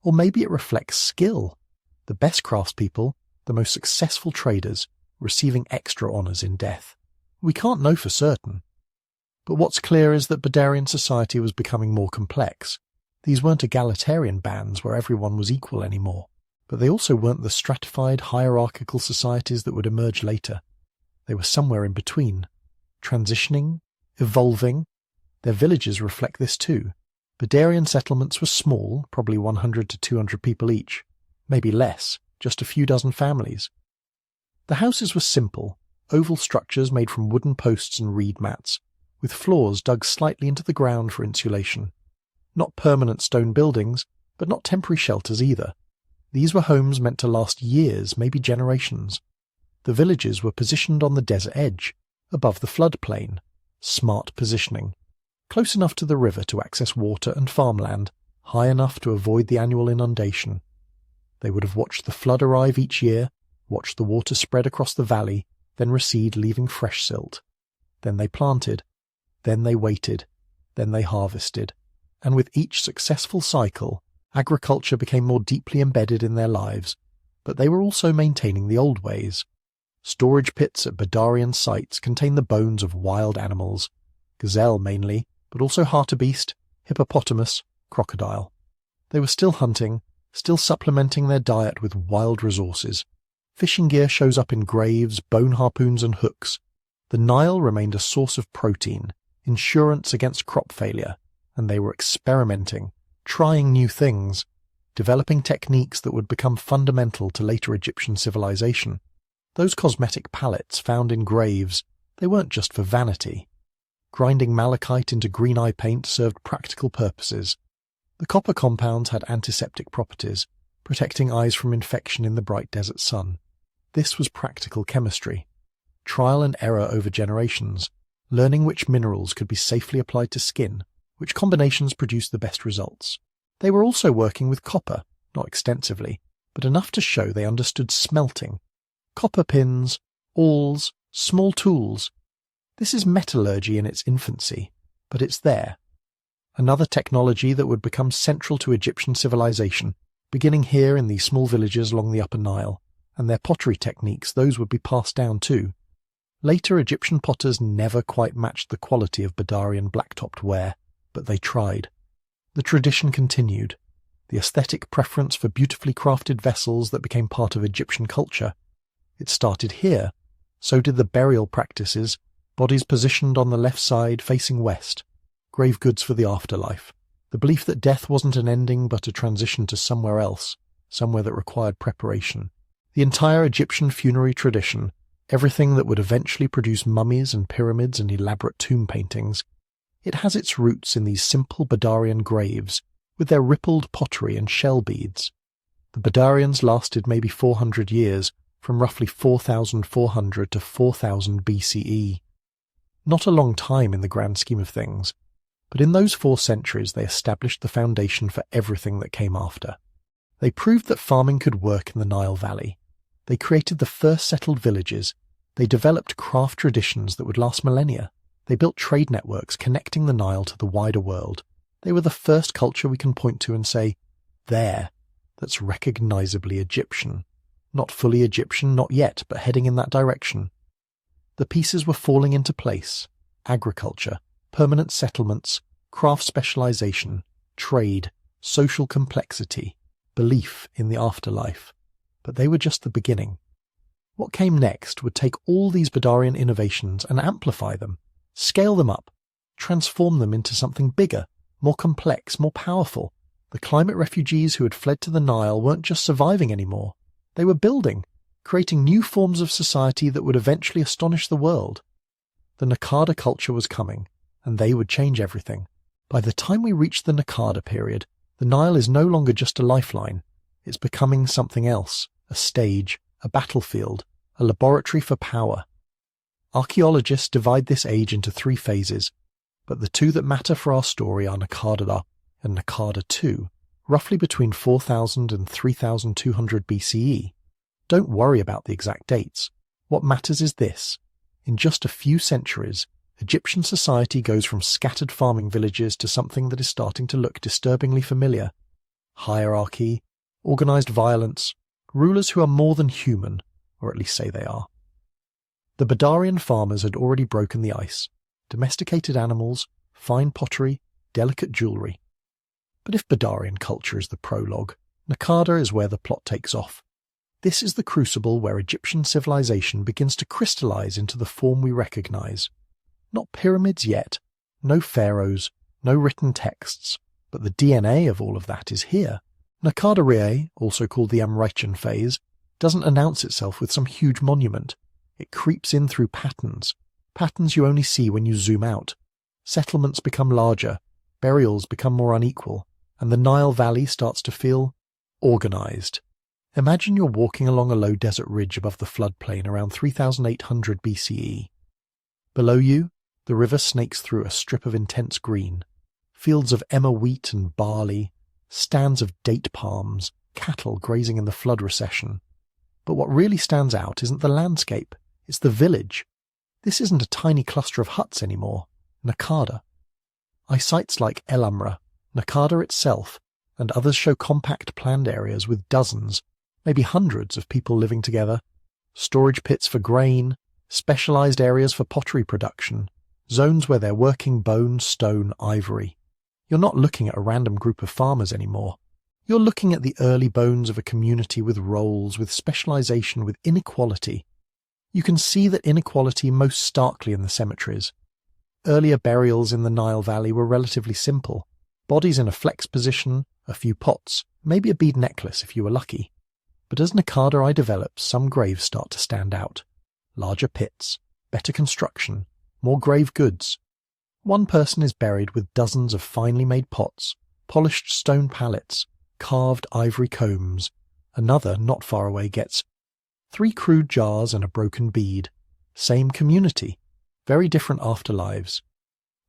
Or maybe it reflects skill. The best craftspeople, the most successful traders, receiving extra honours in death. We can't know for certain. But what's clear is that Badarian society was becoming more complex. These weren't egalitarian bands where everyone was equal anymore, but they also weren't the stratified hierarchical societies that would emerge later. They were somewhere in between, transitioning, evolving. Their villages reflect this too. Badarian settlements were small, probably 100 to 200 people each, maybe less, just a few dozen families. The houses were simple, oval structures made from wooden posts and reed mats, with floors dug slightly into the ground for insulation. Not permanent stone buildings, but not temporary shelters either. These were homes meant to last years, maybe generations. The villages were positioned on the desert edge, above the floodplain. Smart positioning. Close enough to the river to access water and farmland, high enough to avoid the annual inundation. They would have watched the flood arrive each year, watched the water spread across the valley, then recede, leaving fresh silt. Then they planted. Then they waited. Then they harvested. And with each successful cycle, agriculture became more deeply embedded in their lives, but they were also maintaining the old ways. Storage pits at Badarian sites contain the bones of wild animals, gazelle mainly, but also hartebeest, hippopotamus, crocodile. They were still hunting, still supplementing their diet with wild resources. Fishing gear shows up in graves, bone harpoons and hooks. The Nile remained a source of protein, insurance against crop failure, and they were experimenting, trying new things, developing techniques that would become fundamental to later Egyptian civilization. Those cosmetic palettes found in graves, they weren't just for vanity. Grinding malachite into green eye paint served practical purposes. The copper compounds had antiseptic properties, protecting eyes from infection in the bright desert sun. This was practical chemistry. Trial and error over generations, learning which minerals could be safely applied to skin, which combinations produced the best results. They were also working with copper, not extensively, but enough to show they understood smelting. Copper pins, awls, small tools. This is metallurgy in its infancy, but it's there. Another technology that would become central to Egyptian civilization, beginning here in these small villages along the Upper Nile, and their pottery techniques, those would be passed down too. Later Egyptian potters never quite matched the quality of Badarian black-topped ware, but they tried. The tradition continued. The aesthetic preference for beautifully crafted vessels that became part of Egyptian culture. It started here. So did the burial practices, bodies positioned on the left side facing west, grave goods for the afterlife, the belief that death wasn't an ending but a transition to somewhere else, somewhere that required preparation. The entire Egyptian funerary tradition, everything that would eventually produce mummies and pyramids and elaborate tomb paintings, it has its roots in these simple Badarian graves, with their rippled pottery and shell beads. The Badarians lasted maybe 400 years, from roughly 4,400 to 4,000 BCE. Not a long time in the grand scheme of things, but in those 4 centuries they established the foundation for everything that came after. They proved that farming could work in the Nile Valley. They created the first settled villages. They developed craft traditions that would last millennia. They built trade networks connecting the Nile to the wider world. They were the first culture we can point to and say, there, that's recognizably Egyptian. Not fully Egyptian, not yet, but heading in that direction. The pieces were falling into place. Agriculture, permanent settlements, craft specialization, trade, social complexity, belief in the afterlife. But they were just the beginning. What came next would take all these Badarian innovations and amplify them, scale them up, transform them into something bigger, more complex, more powerful. The climate refugees who had fled to the Nile weren't just surviving anymore. They were building, creating new forms of society that would eventually astonish the world. The Naqada culture was coming, and they would change everything. By the time we reach the Naqada period, the Nile is no longer just a lifeline. It's becoming something else, a stage, a battlefield, a laboratory for power. Archaeologists divide this age into 3 phases, but the 2 that matter for our story are Naqada and Naqada II, roughly between 4000 and 3200 BCE. Don't worry about the exact dates. What matters is this. In just a few centuries, Egyptian society goes from scattered farming villages to something that is starting to look disturbingly familiar. Hierarchy, organized violence, rulers who are more than human, or at least say they are. The Badarian farmers had already broken the ice. domesticated animals, fine pottery, delicate jewellery. But if Badarian culture is the prologue, Naqada is where the plot takes off. This is the crucible where Egyptian civilization begins to crystallize into the form we recognize. Not pyramids yet, no pharaohs, no written texts, but the DNA of all of that is here. Naqada Rie, also called the Amrichan phase, doesn't announce itself with some huge monument. It creeps in through patterns you only see when you zoom out. Settlements become larger, burials become more unequal, and the Nile Valley starts to feel organized. Imagine you're walking along a low desert ridge above the floodplain around 3800 BCE. Below you, the river snakes through a strip of intense green. Fields of emmer wheat and barley, stands of date palms, cattle grazing in the flood recession. But what really stands out isn't the landscape, it's the village. This isn't a tiny cluster of huts anymore. Naqada. Sites like El Amra, Naqada itself, and others show compact planned areas with dozens, maybe hundreds of people living together, storage pits for grain, specialized areas for pottery production, zones where they're working bone, stone, ivory. You're not looking at a random group of farmers anymore. You're looking at the early bones of a community with roles, with specialization, with inequality. You can see that inequality most starkly in the cemeteries. Earlier burials in the Nile Valley were relatively simple. Bodies in a flex position, a few pots, maybe a bead necklace if you were lucky. But as Naqada Eye develops, some graves start to stand out. Larger pits, better construction, more grave goods. One person is buried with dozens of finely made pots, polished stone pallets, carved ivory combs. Another, not far away, gets 3 crude jars and a broken bead. Same community, very different afterlives.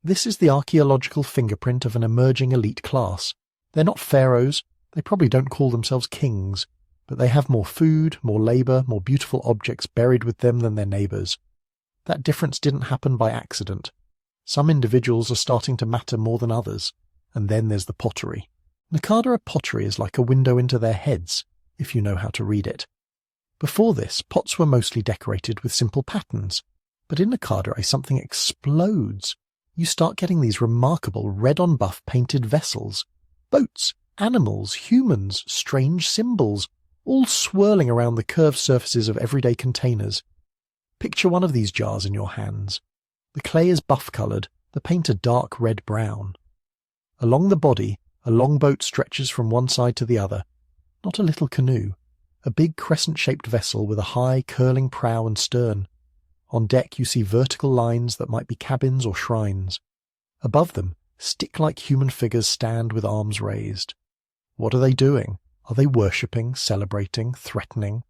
This is the archaeological fingerprint of an emerging elite class. They're not pharaohs, they probably don't call themselves kings, but they have more food, more labour, more beautiful objects buried with them than their neighbours. That difference didn't happen by accident. Some individuals are starting to matter more than others, and then there's the pottery. Naqada pottery is like a window into their heads, if you know how to read it. Before this, pots were mostly decorated with simple patterns, but in Naqada something explodes. You start getting these remarkable red-on-buff painted vessels, boats, animals, humans, strange symbols, all swirling around the curved surfaces of everyday containers. Picture one of these jars in your hands. The clay is buff-coloured, the paint a dark red-brown. Along the body, a longboat stretches from one side to the other. Not a little canoe. A big crescent-shaped vessel with a high, curling prow and stern. On deck you see vertical lines that might be cabins or shrines. Above them, stick-like human figures stand with arms raised. What are they doing? Are they worshipping, celebrating, threatening?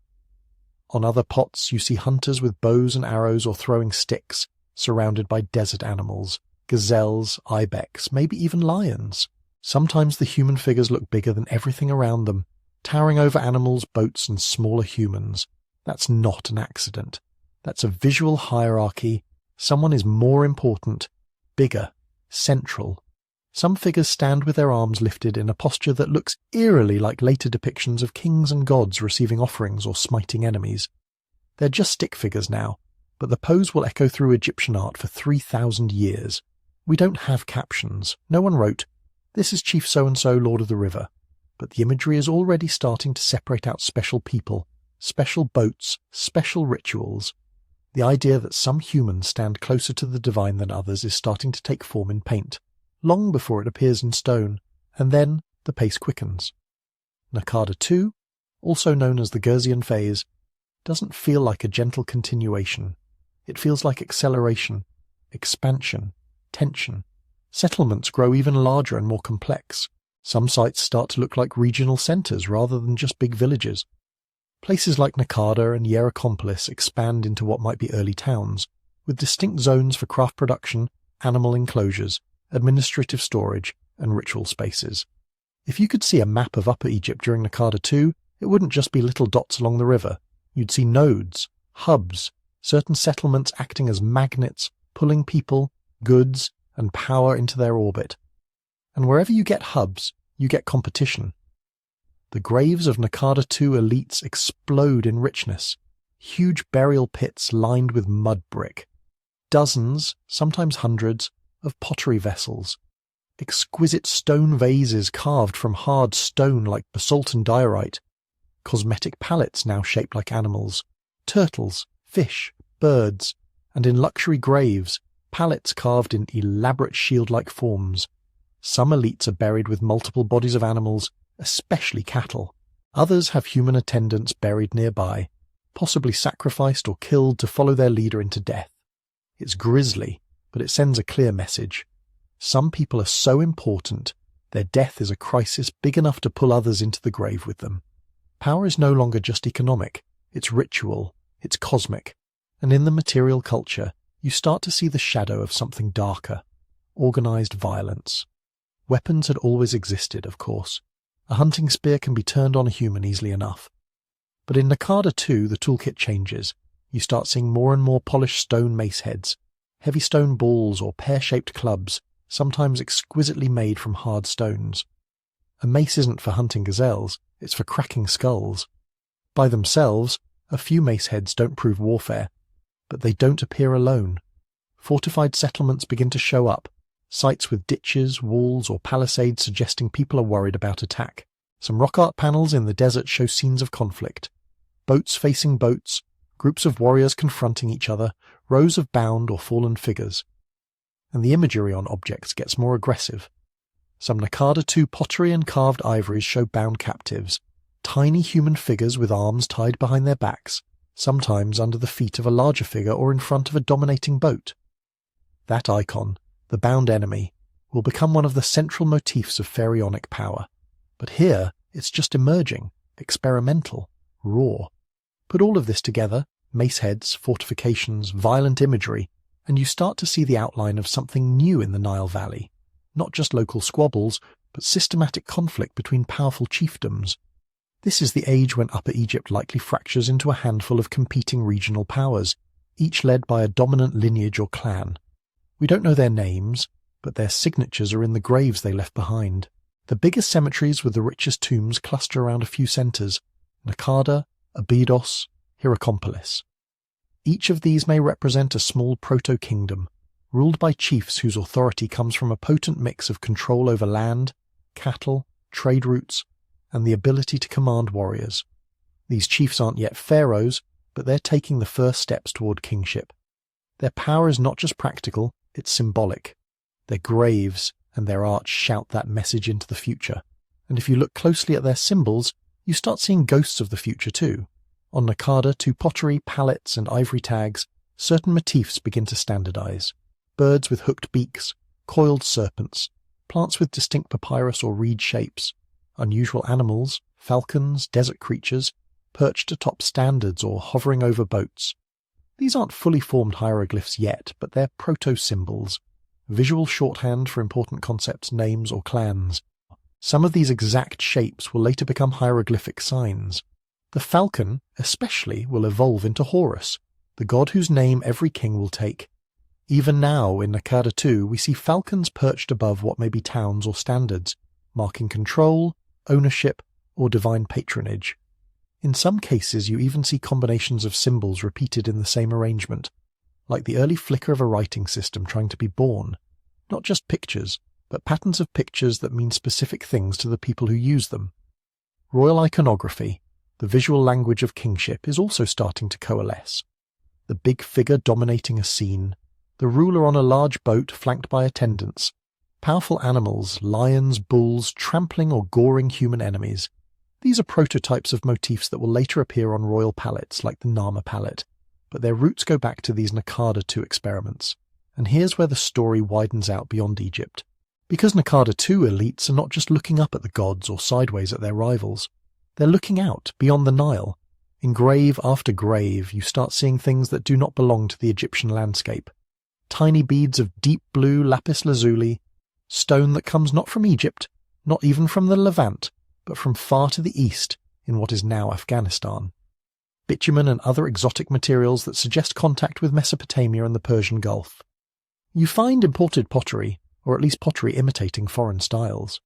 On other pots you see hunters with bows and arrows or throwing sticks, surrounded by desert animals, gazelles, ibex, maybe even lions. Sometimes the human figures look bigger than everything around them, towering over animals, boats, and smaller humans. That's not an accident. That's a visual hierarchy. Someone is more important, bigger, central. Some figures stand with their arms lifted in a posture that looks eerily like later depictions of kings and gods receiving offerings or smiting enemies. They're just stick figures now, but the pose will echo through Egyptian art for 3,000 years. We don't have captions. No one wrote, "This is Chief so-and-so, Lord of the River." But the imagery is already starting to separate out special people, special boats, special rituals. The idea that some humans stand closer to the divine than others is starting to take form in paint, long before it appears in stone, and then the pace quickens. Naqada II, also known as the Gurzian phase, doesn't feel like a gentle continuation. It feels like acceleration, expansion, tension. Settlements grow even larger and more complex. Some sites start to look like regional centres rather than just big villages. Places like Naqada and Hierakonpolis expand into what might be early towns, with distinct zones for craft production, animal enclosures, administrative storage, and ritual spaces. If you could see a map of Upper Egypt during Naqada II, it wouldn't just be little dots along the river. You'd see nodes, hubs, certain settlements acting as magnets, pulling people, goods, and power into their orbit. And wherever you get hubs, you get competition. The graves of Naqada II elites explode in richness, huge burial pits lined with mud brick. dozens, sometimes hundreds, of pottery vessels, exquisite stone vases carved from hard stone like basalt and diorite, cosmetic palettes now shaped like animals, turtles, fish, birds, and in luxury graves, palettes carved in elaborate shield-like forms. Some elites are buried with multiple bodies of animals, especially cattle. Others have human attendants buried nearby, possibly sacrificed or killed to follow their leader into death. It's grisly, but it sends a clear message. Some people are so important, their death is a crisis big enough to pull others into the grave with them. Power is no longer just economic, it's ritual, it's cosmic, and in the material culture, you start to see the shadow of something darker, organized violence. Weapons had always existed, of course. A hunting spear can be turned on a human easily enough. But in Naqada too, the toolkit changes. You start seeing more and more polished stone mace heads, heavy stone balls or pear-shaped clubs, sometimes exquisitely made from hard stones. A mace isn't for hunting gazelles, it's for cracking skulls. By themselves, a few mace heads don't prove warfare, but they don't appear alone. Fortified settlements begin to show up, sites with ditches, walls, or palisades suggesting people are worried about attack. Some rock art panels in the desert show scenes of conflict. Boats facing boats, groups of warriors confronting each other, rows of bound or fallen figures. And the imagery on objects gets more aggressive. Some Naqada II pottery and carved ivories show bound captives, tiny human figures with arms tied behind their backs, sometimes under the feet of a larger figure or in front of a dominating boat. That icon, the bound enemy, will become one of the central motifs of pharaonic power. But here, it's just emerging, experimental, raw. Put all of this together, mace heads, fortifications, violent imagery, and you start to see the outline of something new in the Nile Valley. Not just local squabbles, but systematic conflict between powerful chiefdoms. This is the age when Upper Egypt likely fractures into a handful of competing regional powers, each led by a dominant lineage or clan. We don't know their names, but their signatures are in the graves they left behind. The biggest cemeteries with the richest tombs cluster around a few centres: Naqada, Abydos, Hierakonpolis. Each of these may represent a small proto-kingdom, ruled by chiefs whose authority comes from a potent mix of control over land, cattle, trade routes, and the ability to command warriors. These chiefs aren't yet pharaohs, but they're taking the first steps toward kingship. Their power is not just practical, it's symbolic. Their graves and their arch shout that message into the future. And if you look closely at their symbols, you start seeing ghosts of the future too. On Naqada, to pottery, palettes, and ivory tags, certain motifs begin to standardize. Birds with hooked beaks, coiled serpents, plants with distinct papyrus or reed shapes, unusual animals, falcons, desert creatures, perched atop standards or hovering over boats. These aren't fully formed hieroglyphs yet, but they're proto-symbols, visual shorthand for important concepts, names, or clans. Some of these exact shapes will later become hieroglyphic signs. The falcon, especially, will evolve into Horus, the god whose name every king will take. Even now, in Naqada II, we see falcons perched above what may be towns or standards, marking control, ownership, or divine patronage. In some cases, you even see combinations of symbols repeated in the same arrangement, like the early flicker of a writing system trying to be born. Not just pictures, but patterns of pictures that mean specific things to the people who use them. Royal iconography, the visual language of kingship, is also starting to coalesce. The big figure dominating a scene, the ruler on a large boat flanked by attendants, powerful animals, lions, bulls, trampling or goring human enemies. These are prototypes of motifs that will later appear on royal palettes like the Nama palette, but their roots go back to these Naqada II experiments. And here's where the story widens out beyond Egypt. Because Naqada II elites are not just looking up at the gods or sideways at their rivals, they're looking out beyond the Nile. In grave after grave, you start seeing things that do not belong to the Egyptian landscape. Tiny beads of deep blue lapis lazuli, stone that comes not from Egypt, not even from the Levant, but from far to the east in what is now Afghanistan. Bitumen and other exotic materials that suggest contact with Mesopotamia and the Persian Gulf. You find imported pottery, or at least pottery imitating foreign styles.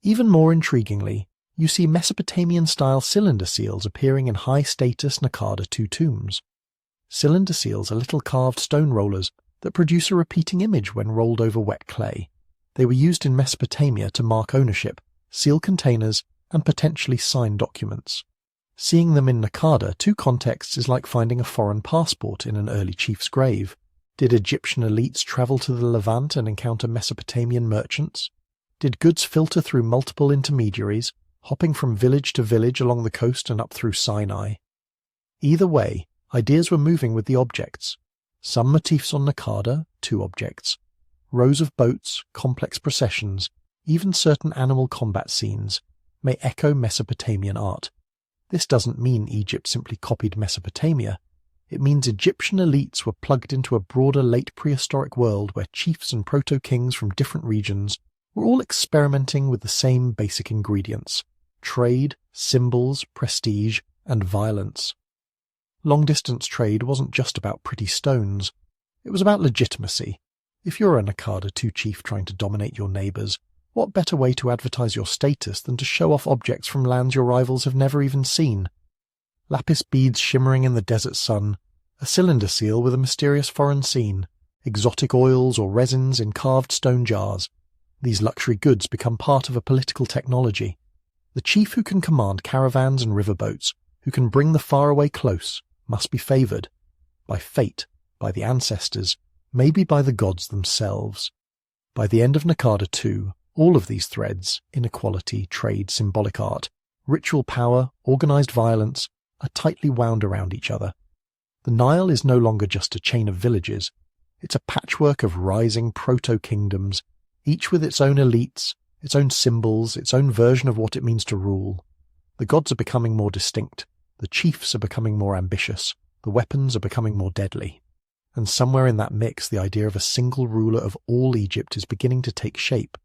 Even more intriguingly, you see Mesopotamian-style cylinder seals appearing in high-status Naqada II tombs. Cylinder seals are little carved stone rollers that produce a repeating image when rolled over wet clay. They were used in Mesopotamia to mark ownership, seal containers, and potentially sign documents. Seeing them in Naqada, two contexts, is like finding a foreign passport in an early chief's grave. Did Egyptian elites travel to the Levant and encounter Mesopotamian merchants? Did goods filter through multiple intermediaries, hopping from village to village along the coast and up through Sinai? Either way, ideas were moving with the objects. Some motifs on Naqada, two objects. Rows of boats, complex processions, even certain animal combat scenes, may echo Mesopotamian art. This doesn't mean Egypt simply copied Mesopotamia. It means Egyptian elites were plugged into a broader late prehistoric world where chiefs and proto-kings from different regions were all experimenting with the same basic ingredients: trade, symbols, prestige, and violence. Long-distance trade wasn't just about pretty stones. It was about legitimacy. If you're a Naqada II chief trying to dominate your neighbours, what better way to advertise your status than to show off objects from lands your rivals have never even seen? Lapis beads shimmering in the desert sun, a cylinder seal with a mysterious foreign scene, exotic oils or resins in carved stone jars. These luxury goods become part of a political technology. The chief who can command caravans and riverboats, who can bring the faraway close, must be favoured. By fate, by the ancestors, maybe by the gods themselves. By the end of Naqada II, all of these threads, inequality, trade, symbolic art, ritual power, organised violence, are tightly wound around each other. The Nile is no longer just a chain of villages. It's a patchwork of rising proto-kingdoms, each with its own elites, its own symbols, its own version of what it means to rule. The gods are becoming more distinct, the chiefs are becoming more ambitious, the weapons are becoming more deadly. And somewhere in that mix, the idea of a single ruler of all Egypt is beginning to take shape,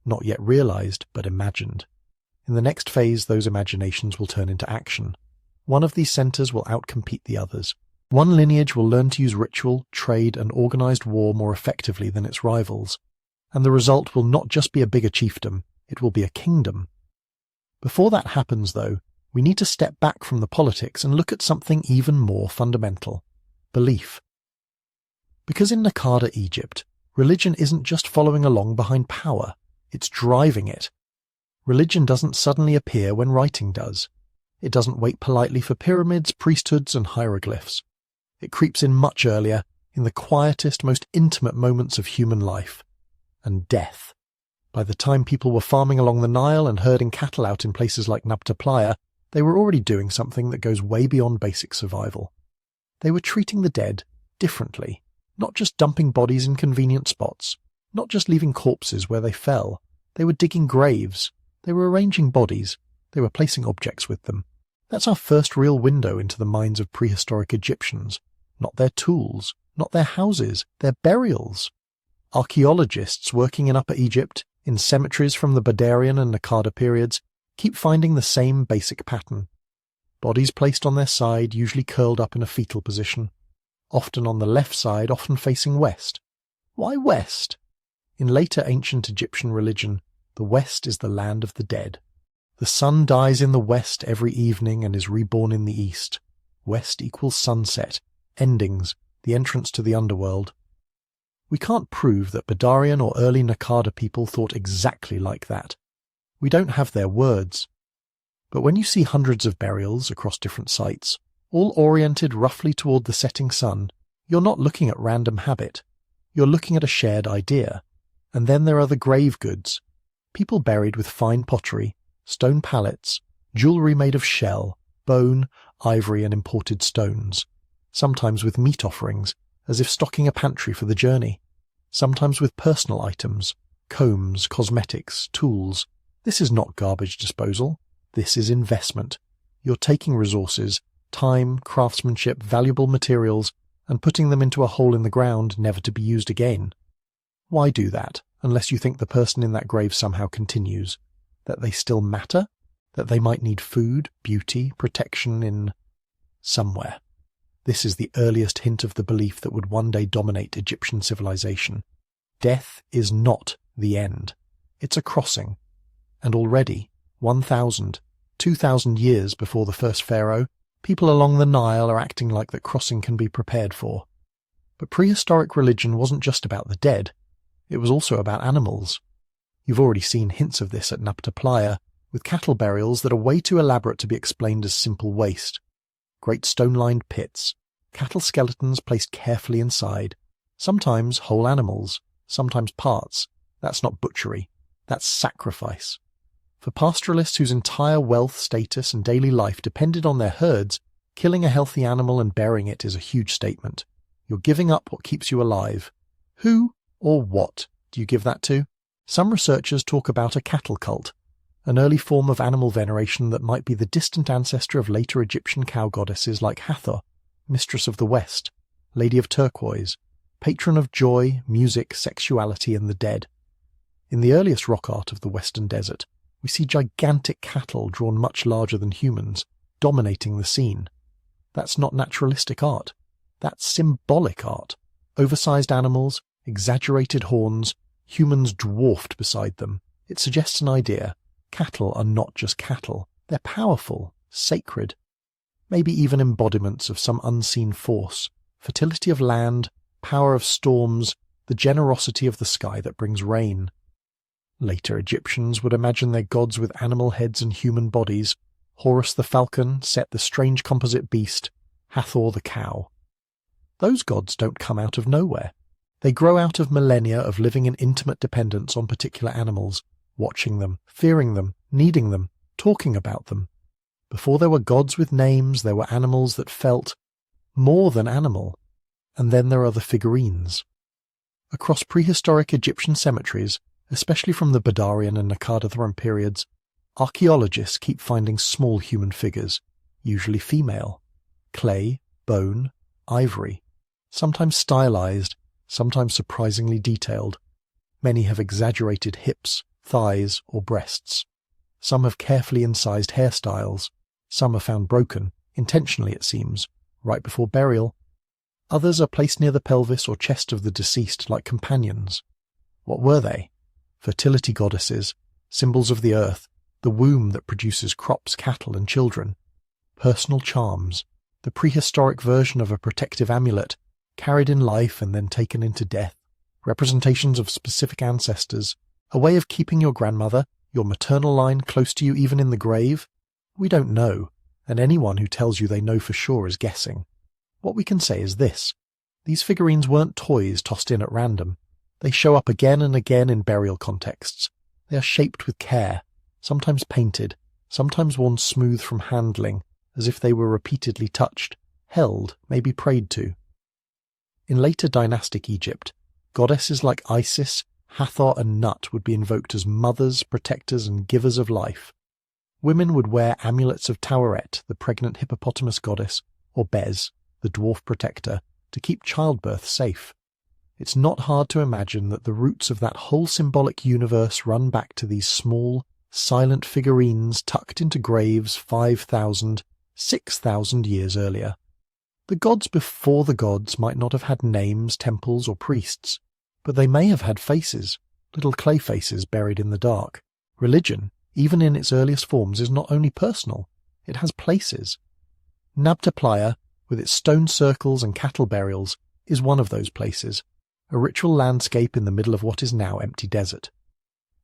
not yet realized, but imagined. In the next phase, those imaginations will turn into action. One of these centers will outcompete the others. One lineage will learn to use ritual, trade, and organized war more effectively than its rivals. And the result will not just be a bigger chiefdom, it will be a kingdom. Before that happens, though, we need to step back from the politics and look at something even more fundamental: belief. Because in Naqada Egypt, religion isn't just following along behind power, it's driving it. Religion doesn't suddenly appear when writing does. It doesn't wait politely for pyramids, priesthoods, and hieroglyphs. It creeps in much earlier, in the quietest, most intimate moments of human life. And death. By the time people were farming along the Nile and herding cattle out in places like Nabta Playa, they were already doing something that goes way beyond basic survival. They were treating the dead differently, not just dumping bodies in convenient spots, not just leaving corpses where they fell. They were digging graves. They were arranging bodies. They were placing objects with them. That's our first real window into the minds of prehistoric Egyptians. Not their tools, not their houses, their burials. Archaeologists working in Upper Egypt, in cemeteries from the Badarian and Naqada periods, keep finding the same basic pattern. Bodies placed on their side, usually curled up in a fetal position. Often on the left side, often facing west. Why west? In later ancient Egyptian religion, the west is the land of the dead. The sun dies in the west every evening and is reborn in the east. West equals sunset, endings, the entrance to the underworld. We can't prove that Badarian or early Naqada people thought exactly like that. We don't have their words. But when you see hundreds of burials across different sites, all oriented roughly toward the setting sun, you're not looking at random habit. You're looking at a shared idea. And then there are the grave goods. People buried with fine pottery, stone pallets, jewellery made of shell, bone, ivory and imported stones. Sometimes with meat offerings, as if stocking a pantry for the journey. Sometimes with personal items, combs, cosmetics, tools. This is not garbage disposal. This is investment. You're taking resources, time, craftsmanship, valuable materials, and putting them into a hole in the ground never to be used again. Why do that, unless you think the person in that grave somehow continues? That they still matter? That they might need food, beauty, protection in somewhere? This is the earliest hint of the belief that would one day dominate Egyptian civilization. Death is not the end. It's a crossing. And already, 1,000, 2,000 years before the first pharaoh, People along the Nile are acting like that crossing can be prepared for. But prehistoric religion wasn't just about the dead, it was also about animals. You've already seen hints of this at Nabta Playa, with cattle burials that are way too elaborate to be explained as simple waste. Great stone-lined pits, cattle skeletons placed carefully inside, sometimes whole animals, sometimes parts. That's not butchery, that's sacrifice. For pastoralists whose entire wealth, status and daily life depended on their herds, killing a healthy animal and burying it is a huge statement. You're giving up what keeps you alive. Who or what do you give that to? Some researchers talk about a cattle cult, an early form of animal veneration that might be the distant ancestor of later Egyptian cow goddesses like Hathor, mistress of the West, lady of turquoise, patron of joy, music, sexuality and the dead. In the earliest rock art of the Western Desert, we see gigantic cattle drawn much larger than humans, dominating the scene. That's not naturalistic art. That's symbolic art. Oversized animals, exaggerated horns, humans dwarfed beside them. It suggests an idea. Cattle are not just cattle. They're powerful, sacred, maybe even embodiments of some unseen force, fertility of land, power of storms, the generosity of the sky that brings rain. Later Egyptians would imagine their gods with animal heads and human bodies. Horus the falcon, Set the strange composite beast, Hathor the cow. Those gods don't come out of nowhere. They grow out of millennia of living in intimate dependence on particular animals, watching them, fearing them, needing them, talking about them. Before there were gods with names, there were animals that felt more than animal. And then there are the figurines. Across prehistoric Egyptian cemeteries, especially from the Badarian and Naqada throne periods, archaeologists keep finding small human figures, usually female. Clay, bone, ivory. Sometimes stylized, sometimes surprisingly detailed. Many have exaggerated hips, thighs, or breasts. Some have carefully incised hairstyles. Some are found broken, intentionally it seems, right before burial. Others are placed near the pelvis or chest of the deceased like companions. What were they? Fertility goddesses, symbols of the earth, the womb that produces crops, cattle, and children. Personal charms, the prehistoric version of a protective amulet, carried in life and then taken into death. Representations of specific ancestors, a way of keeping your grandmother, your maternal line, close to you even in the grave. We don't know, and anyone who tells you they know for sure is guessing. What we can say is this. These figurines weren't toys tossed in at random. They show up again and again in burial contexts. They are shaped with care, sometimes painted, sometimes worn smooth from handling, as if they were repeatedly touched, held, maybe prayed to. In later dynastic Egypt, goddesses like Isis, Hathor and Nut would be invoked as mothers, protectors and givers of life. Women would wear amulets of Taweret, the pregnant hippopotamus goddess, or Bez, the dwarf protector, to keep childbirth safe. It's not hard to imagine that the roots of that whole symbolic universe run back to these small, silent figurines tucked into graves 5,000, 6,000 years earlier. The gods before the gods might not have had names, temples, or priests, but they may have had faces, little clay faces buried in the dark. Religion, even in its earliest forms, is not only personal, it has places. Nabta Playa, with its stone circles and cattle burials, is one of those places, a ritual landscape in the middle of what is now empty desert.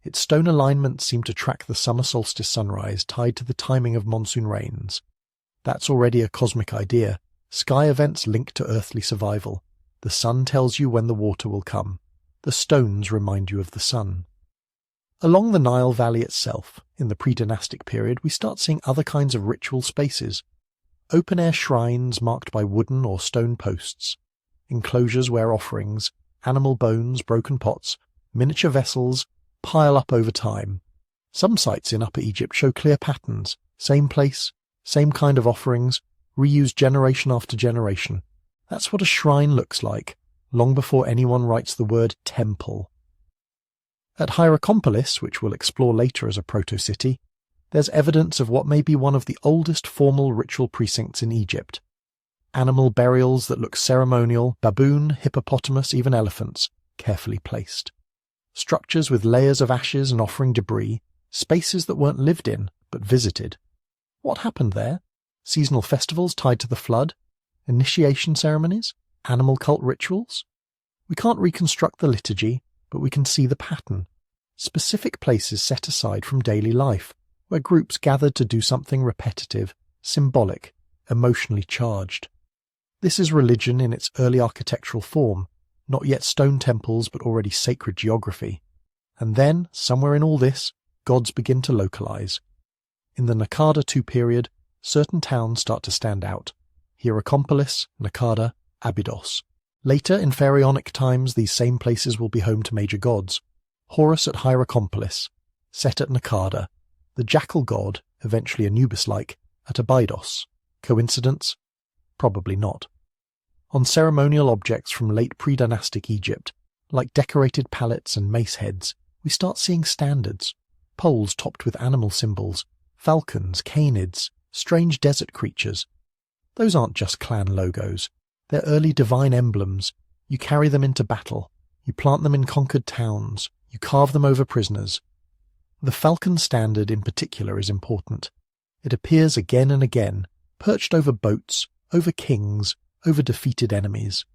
Its stone alignments seem to track the summer solstice sunrise tied to the timing of monsoon rains. That's already a cosmic idea. Sky events linked to earthly survival. The sun tells you when the water will come. The stones remind you of the sun. Along the Nile Valley itself, in the pre-dynastic period, we start seeing other kinds of ritual spaces. Open-air shrines marked by wooden or stone posts. Enclosures where offerings, animal bones, broken pots, miniature vessels, pile up over time. Some sites in Upper Egypt show clear patterns. Same place, same kind of offerings, reused generation after generation. That's what a shrine looks like, long before anyone writes the word temple. At Hierakonpolis, which we'll explore later as a proto-city, there's evidence of what may be one of the oldest formal ritual precincts in Egypt. Animal burials that look ceremonial, baboon, hippopotamus, even elephants, carefully placed. Structures with layers of ashes and offering debris, spaces that weren't lived in, but visited. What happened there? Seasonal festivals tied to the flood? Initiation ceremonies? Animal cult rituals? We can't reconstruct the liturgy, but we can see the pattern. Specific places set aside from daily life, where groups gathered to do something repetitive, symbolic, emotionally charged. This is religion in its early architectural form, not yet stone temples but already sacred geography. And then, somewhere in all this, gods begin to localize. In the Naqada II period, certain towns start to stand out. Hierakonpolis, Naqada, Abydos. Later, in pharaonic times, these same places will be home to major gods. Horus at Hierakonpolis, Set at Naqada, the jackal god, eventually Anubis-like, at Abydos. Coincidence? Probably not. On ceremonial objects from late pre-dynastic Egypt, like decorated palettes and mace heads, we start seeing standards. Poles topped with animal symbols, falcons, canids, strange desert creatures. Those aren't just clan logos. They're early divine emblems. You carry them into battle. You plant them in conquered towns. You carve them over prisoners. The falcon standard in particular is important. It appears again and again, perched over boats, over kings, over defeated enemies.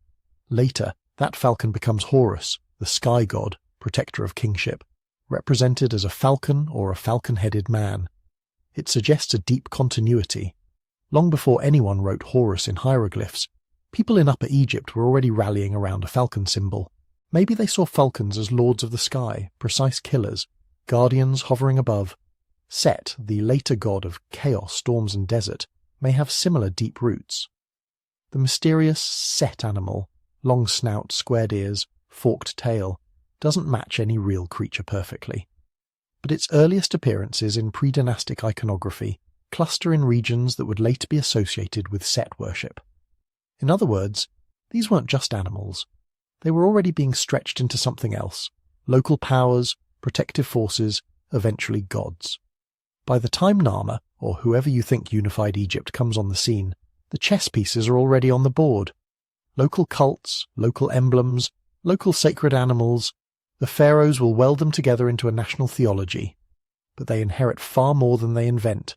Later, that falcon becomes Horus, the sky god, protector of kingship, represented as a falcon or a falcon-headed man. It suggests a deep continuity. Long before anyone wrote Horus in hieroglyphs, people in Upper Egypt were already rallying around a falcon symbol. Maybe they saw falcons as lords of the sky, precise killers, guardians hovering above. Set, the later god of chaos, storms and desert, may have similar deep roots. The mysterious Set animal, long snout, squared ears, forked tail, doesn't match any real creature perfectly. But its earliest appearances in pre-dynastic iconography cluster in regions that would later be associated with Set worship. In other words, these weren't just animals. They were already being stretched into something else: local powers, protective forces, eventually gods. By the time Nama, or whoever you think unified Egypt, comes on the scene, the chess pieces are already on the board. Local cults, local emblems, local sacred animals. The pharaohs will weld them together into a national theology. But they inherit far more than they invent.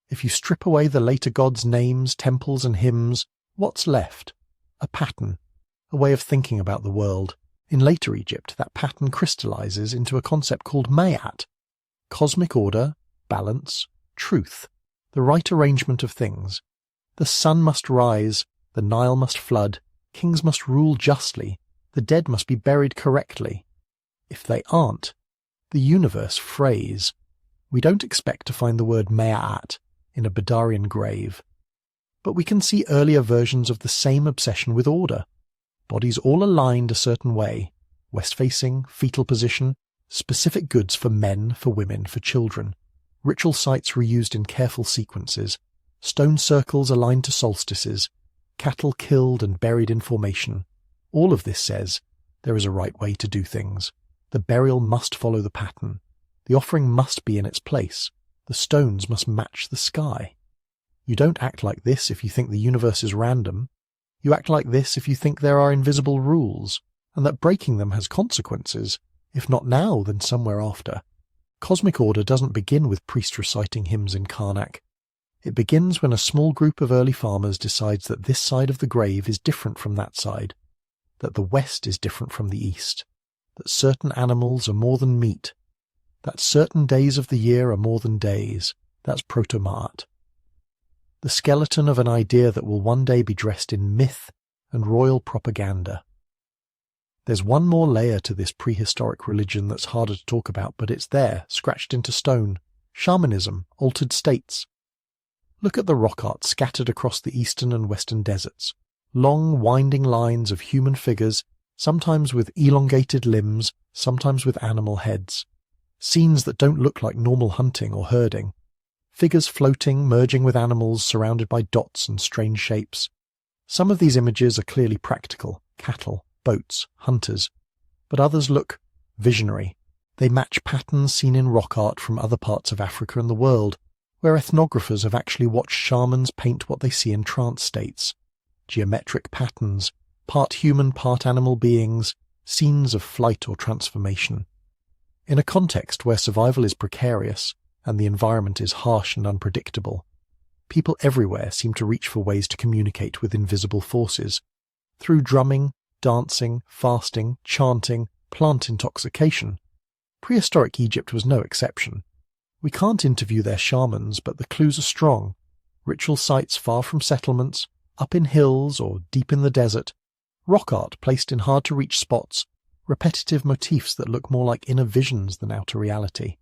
If you strip away the later gods' names, temples and hymns, what's left? A pattern, a way of thinking about the world. In later Egypt, that pattern crystallizes into a concept called Mayat. Cosmic order, balance, truth, the right arrangement of things. The sun must rise, the Nile must flood, kings must rule justly, the dead must be buried correctly. If they aren't, the universe frays. We don't expect to find the word Mayat in a Badarian grave. But we can see earlier versions of the same obsession with order. Bodies all aligned a certain way, west-facing, fetal position, specific goods for men, for women, for children, ritual sites reused in careful sequences, stone circles aligned to solstices, cattle killed and buried in formation. All of this says there is a right way to do things. The burial must follow the pattern. The offering must be in its place. The stones must match the sky. You don't act like this if you think the universe is random. You act like this if you think there are invisible rules, and that breaking them has consequences, if not now, then somewhere after. Cosmic order doesn't begin with priests reciting hymns in Karnak. It begins when a small group of early farmers decides that this side of the grave is different from that side, that the west is different from the east, that certain animals are more than meat, that certain days of the year are more than days. That's Proto-Maat. The skeleton of an idea that will one day be dressed in myth and royal propaganda. There's one more layer to this prehistoric religion that's harder to talk about, but it's there, scratched into stone. Shamanism, altered states. Look at the rock art scattered across the eastern and western deserts. Long, winding lines of human figures, sometimes with elongated limbs, sometimes with animal heads. Scenes that don't look like normal hunting or herding. Figures floating, merging with animals, surrounded by dots and strange shapes. Some of these images are clearly practical: cattle, boats, hunters. But others look visionary. They match patterns seen in rock art from other parts of Africa and the world, where ethnographers have actually watched shamans paint what they see in trance states. Geometric patterns, part human, part animal beings, scenes of flight or transformation. In a context where survival is precarious and the environment is harsh and unpredictable, people everywhere seemed to reach for ways to communicate with invisible forces. Through drumming, dancing, fasting, chanting, plant intoxication. Prehistoric Egypt was no exception. We can't interview their shamans, but the clues are strong. Ritual sites far from settlements, up in hills or deep in the desert, rock art placed in hard-to-reach spots, repetitive motifs that look more like inner visions than outer reality.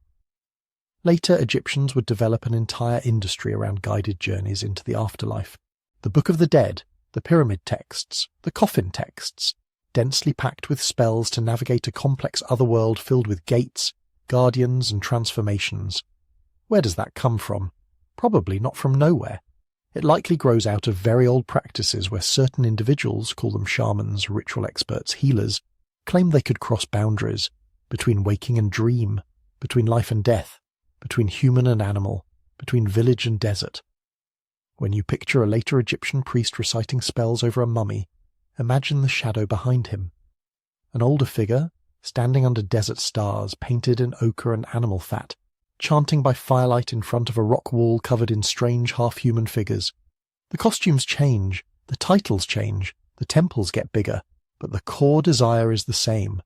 Later, Egyptians would develop an entire industry around guided journeys into the afterlife. The Book of the Dead, the pyramid texts, the coffin texts, densely packed with spells to navigate a complex otherworld filled with gates, guardians, and transformations. Where does that come from? Probably not from nowhere. It likely grows out of very old practices where certain individuals, call them shamans, ritual experts, healers, claimed they could cross boundaries between waking and dream, between life and death, between human and animal, between village and desert. When you picture a later Egyptian priest reciting spells over a mummy, imagine the shadow behind him. An older figure, standing under desert stars painted in ochre and animal fat, chanting by firelight in front of a rock wall covered in strange half-human figures. The costumes change, the titles change, the temples get bigger, but the core desire is the same,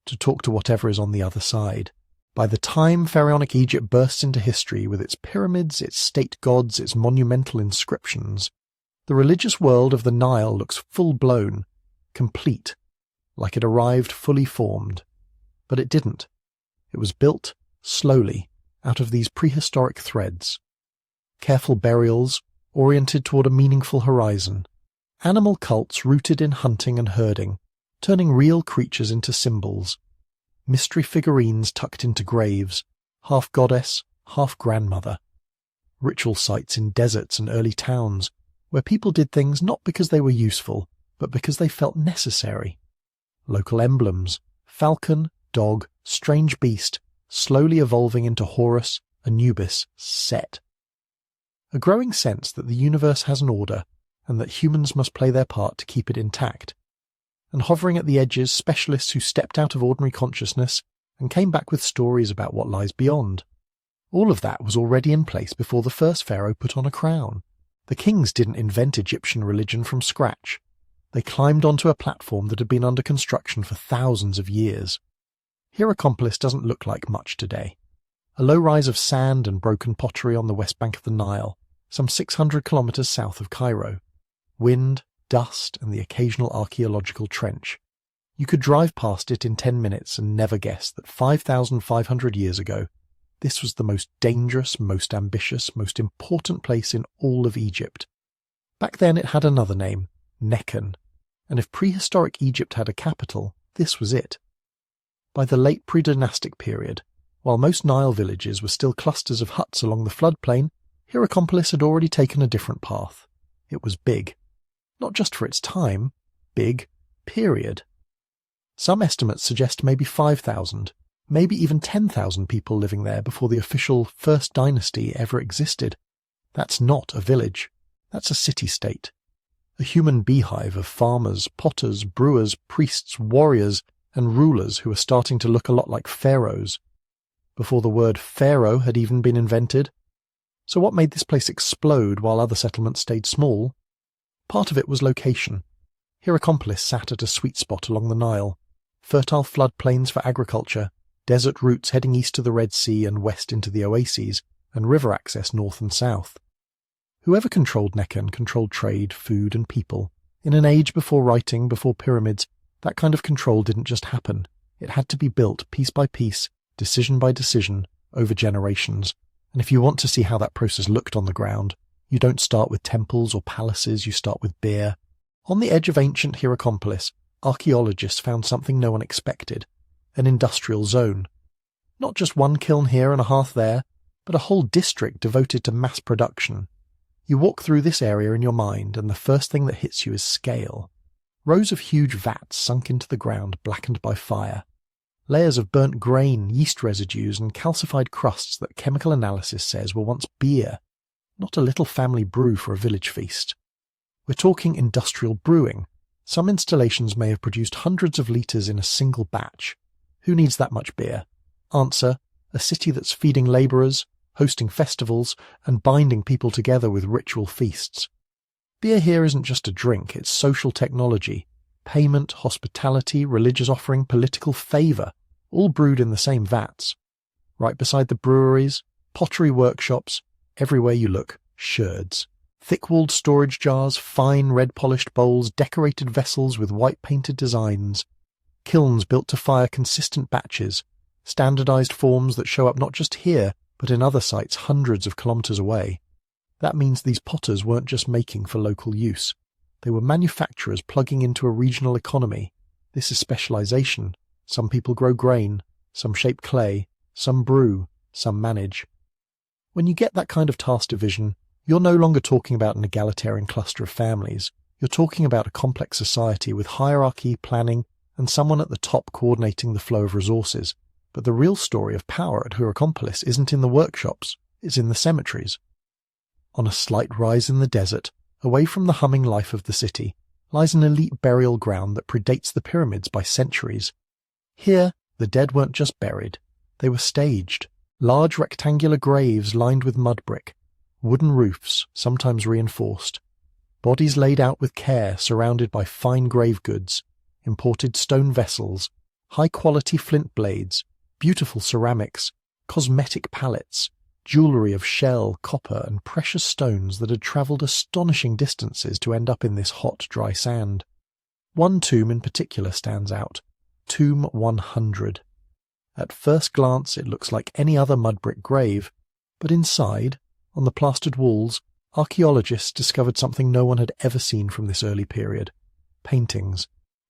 to talk to whatever is on the other side. By the time pharaonic Egypt bursts into history with its pyramids, its state gods, its monumental inscriptions, the religious world of the Nile looks full-blown, complete, like it arrived fully formed. But it didn't. It was built, slowly, out of these prehistoric threads. Careful burials, oriented toward a meaningful horizon. Animal cults rooted in hunting and herding, turning real creatures into symbols. Mystery figurines tucked into graves, half goddess, half grandmother. Ritual sites in deserts and early towns, where people did things not because they were useful, but because they felt necessary. Local emblems, falcon, dog, strange beast, slowly evolving into Horus, Anubis, Set. A growing sense that the universe has an order, and that humans must play their part to keep it intact. And hovering at the edges, specialists who stepped out of ordinary consciousness and came back with stories about what lies beyond. All of that was already in place before the first pharaoh put on a crown. The kings didn't invent Egyptian religion from scratch. They climbed onto a platform that had been under construction for thousands of years. Hierakonpolis doesn't look like much today. A low rise of sand and broken pottery on the west bank of the Nile, some 600 kilometers south of Cairo. Wind, dust, and the occasional archaeological trench. You could drive past it in 10 minutes and never guess that 5,500 years ago, this was the most dangerous, most ambitious, most important place in all of Egypt. Back then it had another name, Nekhen, and if prehistoric Egypt had a capital, this was it. By the late Pre-Dynastic period, while most Nile villages were still clusters of huts along the floodplain, Hierakonpolis had already taken a different path. It was big. Not just for its time, big, period. Some estimates suggest maybe 5,000, maybe even 10,000 people living there before the official First Dynasty ever existed. That's not a village. That's a city-state. A human beehive of farmers, potters, brewers, priests, warriors, and rulers who were starting to look a lot like pharaohs, before the word pharaoh had even been invented. So what made this place explode while other settlements stayed small? Part of it was location. Hierakonpolis sat at a sweet spot along the Nile, fertile floodplains for agriculture, desert routes heading east to the Red Sea and west into the oases, and river access north and south. Whoever controlled Nekhen controlled trade, food, and people. In an age before writing, before pyramids, that kind of control didn't just happen. It had to be built piece by piece, decision by decision, over generations. And if you want to see how that process looked on the ground, you don't start with temples or palaces, you start with beer. On the edge of ancient Hierakonpolis, archaeologists found something no one expected, an industrial zone. Not just one kiln here and a hearth there, but a whole district devoted to mass production. You walk through this area in your mind, and the first thing that hits you is scale. Rows of huge vats sunk into the ground, blackened by fire. Layers of burnt grain, yeast residues, and calcified crusts that chemical analysis says were once beer, not a little family brew for a village feast. We're talking industrial brewing. Some installations may have produced hundreds of litres in a single batch. Who needs that much beer? Answer, a city that's feeding labourers, hosting festivals and binding people together with ritual feasts. Beer here isn't just a drink, it's social technology. Payment, hospitality, religious offering, political favour, all brewed in the same vats. Right beside the breweries, pottery workshops, everywhere you look, sherds. Thick-walled storage jars, fine red-polished bowls, decorated vessels with white-painted designs. Kilns built to fire consistent batches, standardised forms that show up not just here, but in other sites hundreds of kilometres away. That means these potters weren't just making for local use. They were manufacturers plugging into a regional economy. This is specialisation. Some people grow grain, some shape clay, some brew, some manage. When you get that kind of task division, you're no longer talking about an egalitarian cluster of families. You're talking about a complex society with hierarchy, planning, and someone at the top coordinating the flow of resources. But the real story of power at Hierakonpolis isn't in the workshops, it's in the cemeteries. On a slight rise in the desert, away from the humming life of the city, lies an elite burial ground that predates the pyramids by centuries. Here, the dead weren't just buried, they were staged. Large rectangular graves lined with mud brick, wooden roofs, sometimes reinforced. Bodies laid out with care, surrounded by fine grave goods, imported stone vessels, high-quality flint blades, beautiful ceramics, cosmetic palettes, jewellery of shell, copper, and precious stones that had travelled astonishing distances to end up in this hot, dry sand. One tomb in particular stands out, Tomb 100. At first glance it looks like any other mud brick grave, but inside, on the plastered walls, archaeologists discovered something no one had ever seen from this early period. Paintings.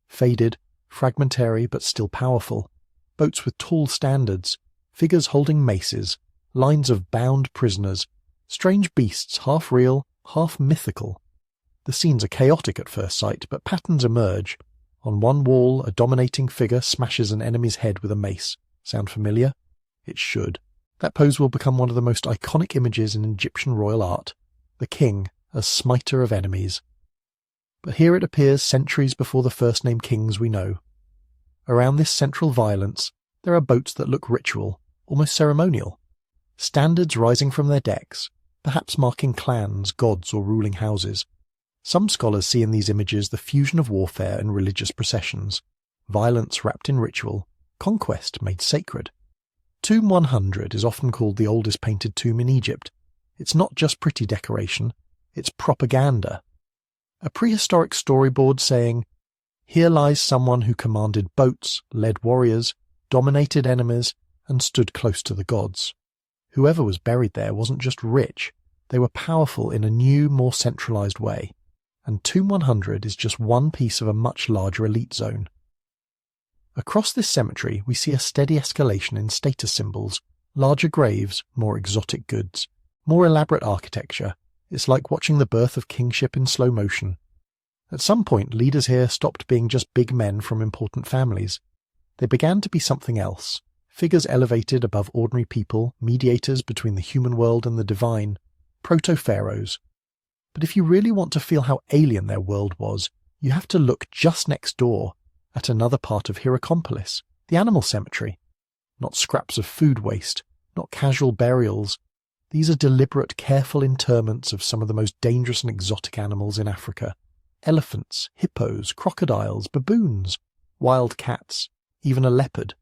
Faded, fragmentary but still powerful. Boats with tall standards, figures holding maces, lines of bound prisoners, strange beasts half real, half mythical. The scenes are chaotic at first sight, but patterns emerge. On one wall, a dominating figure smashes an enemy's head with a mace. Sound familiar? It should. That pose will become one of the most iconic images in Egyptian royal art. The king, as smiter of enemies. But here it appears centuries before the first-name kings we know. Around this central violence, there are boats that look ritual, almost ceremonial. Standards rising from their decks, perhaps marking clans, gods, or ruling houses. Some scholars see in these images the fusion of warfare and religious processions, violence wrapped in ritual, conquest made sacred. Tomb 100 is often called the oldest painted tomb in Egypt. It's not just pretty decoration, it's propaganda. A prehistoric storyboard saying, "Here lies someone who commanded boats, led warriors, dominated enemies, and stood close to the gods." Whoever was buried there wasn't just rich, they were powerful in a new, more centralized way. And Tomb 100 is just one piece of a much larger elite zone. Across this cemetery, we see a steady escalation in status symbols, larger graves, more exotic goods, more elaborate architecture. It's like watching the birth of kingship in slow motion. At some point, leaders here stopped being just big men from important families. They began to be something else. Figures elevated above ordinary people, mediators between the human world and the divine, proto-pharaohs. But if you really want to feel how alien their world was, you have to look just next door, at another part of Hierakonpolis, the animal cemetery. Not scraps of food waste, not casual burials. These are deliberate, careful interments of some of the most dangerous and exotic animals in Africa. Elephants, hippos, crocodiles, baboons, wild cats, even a leopard.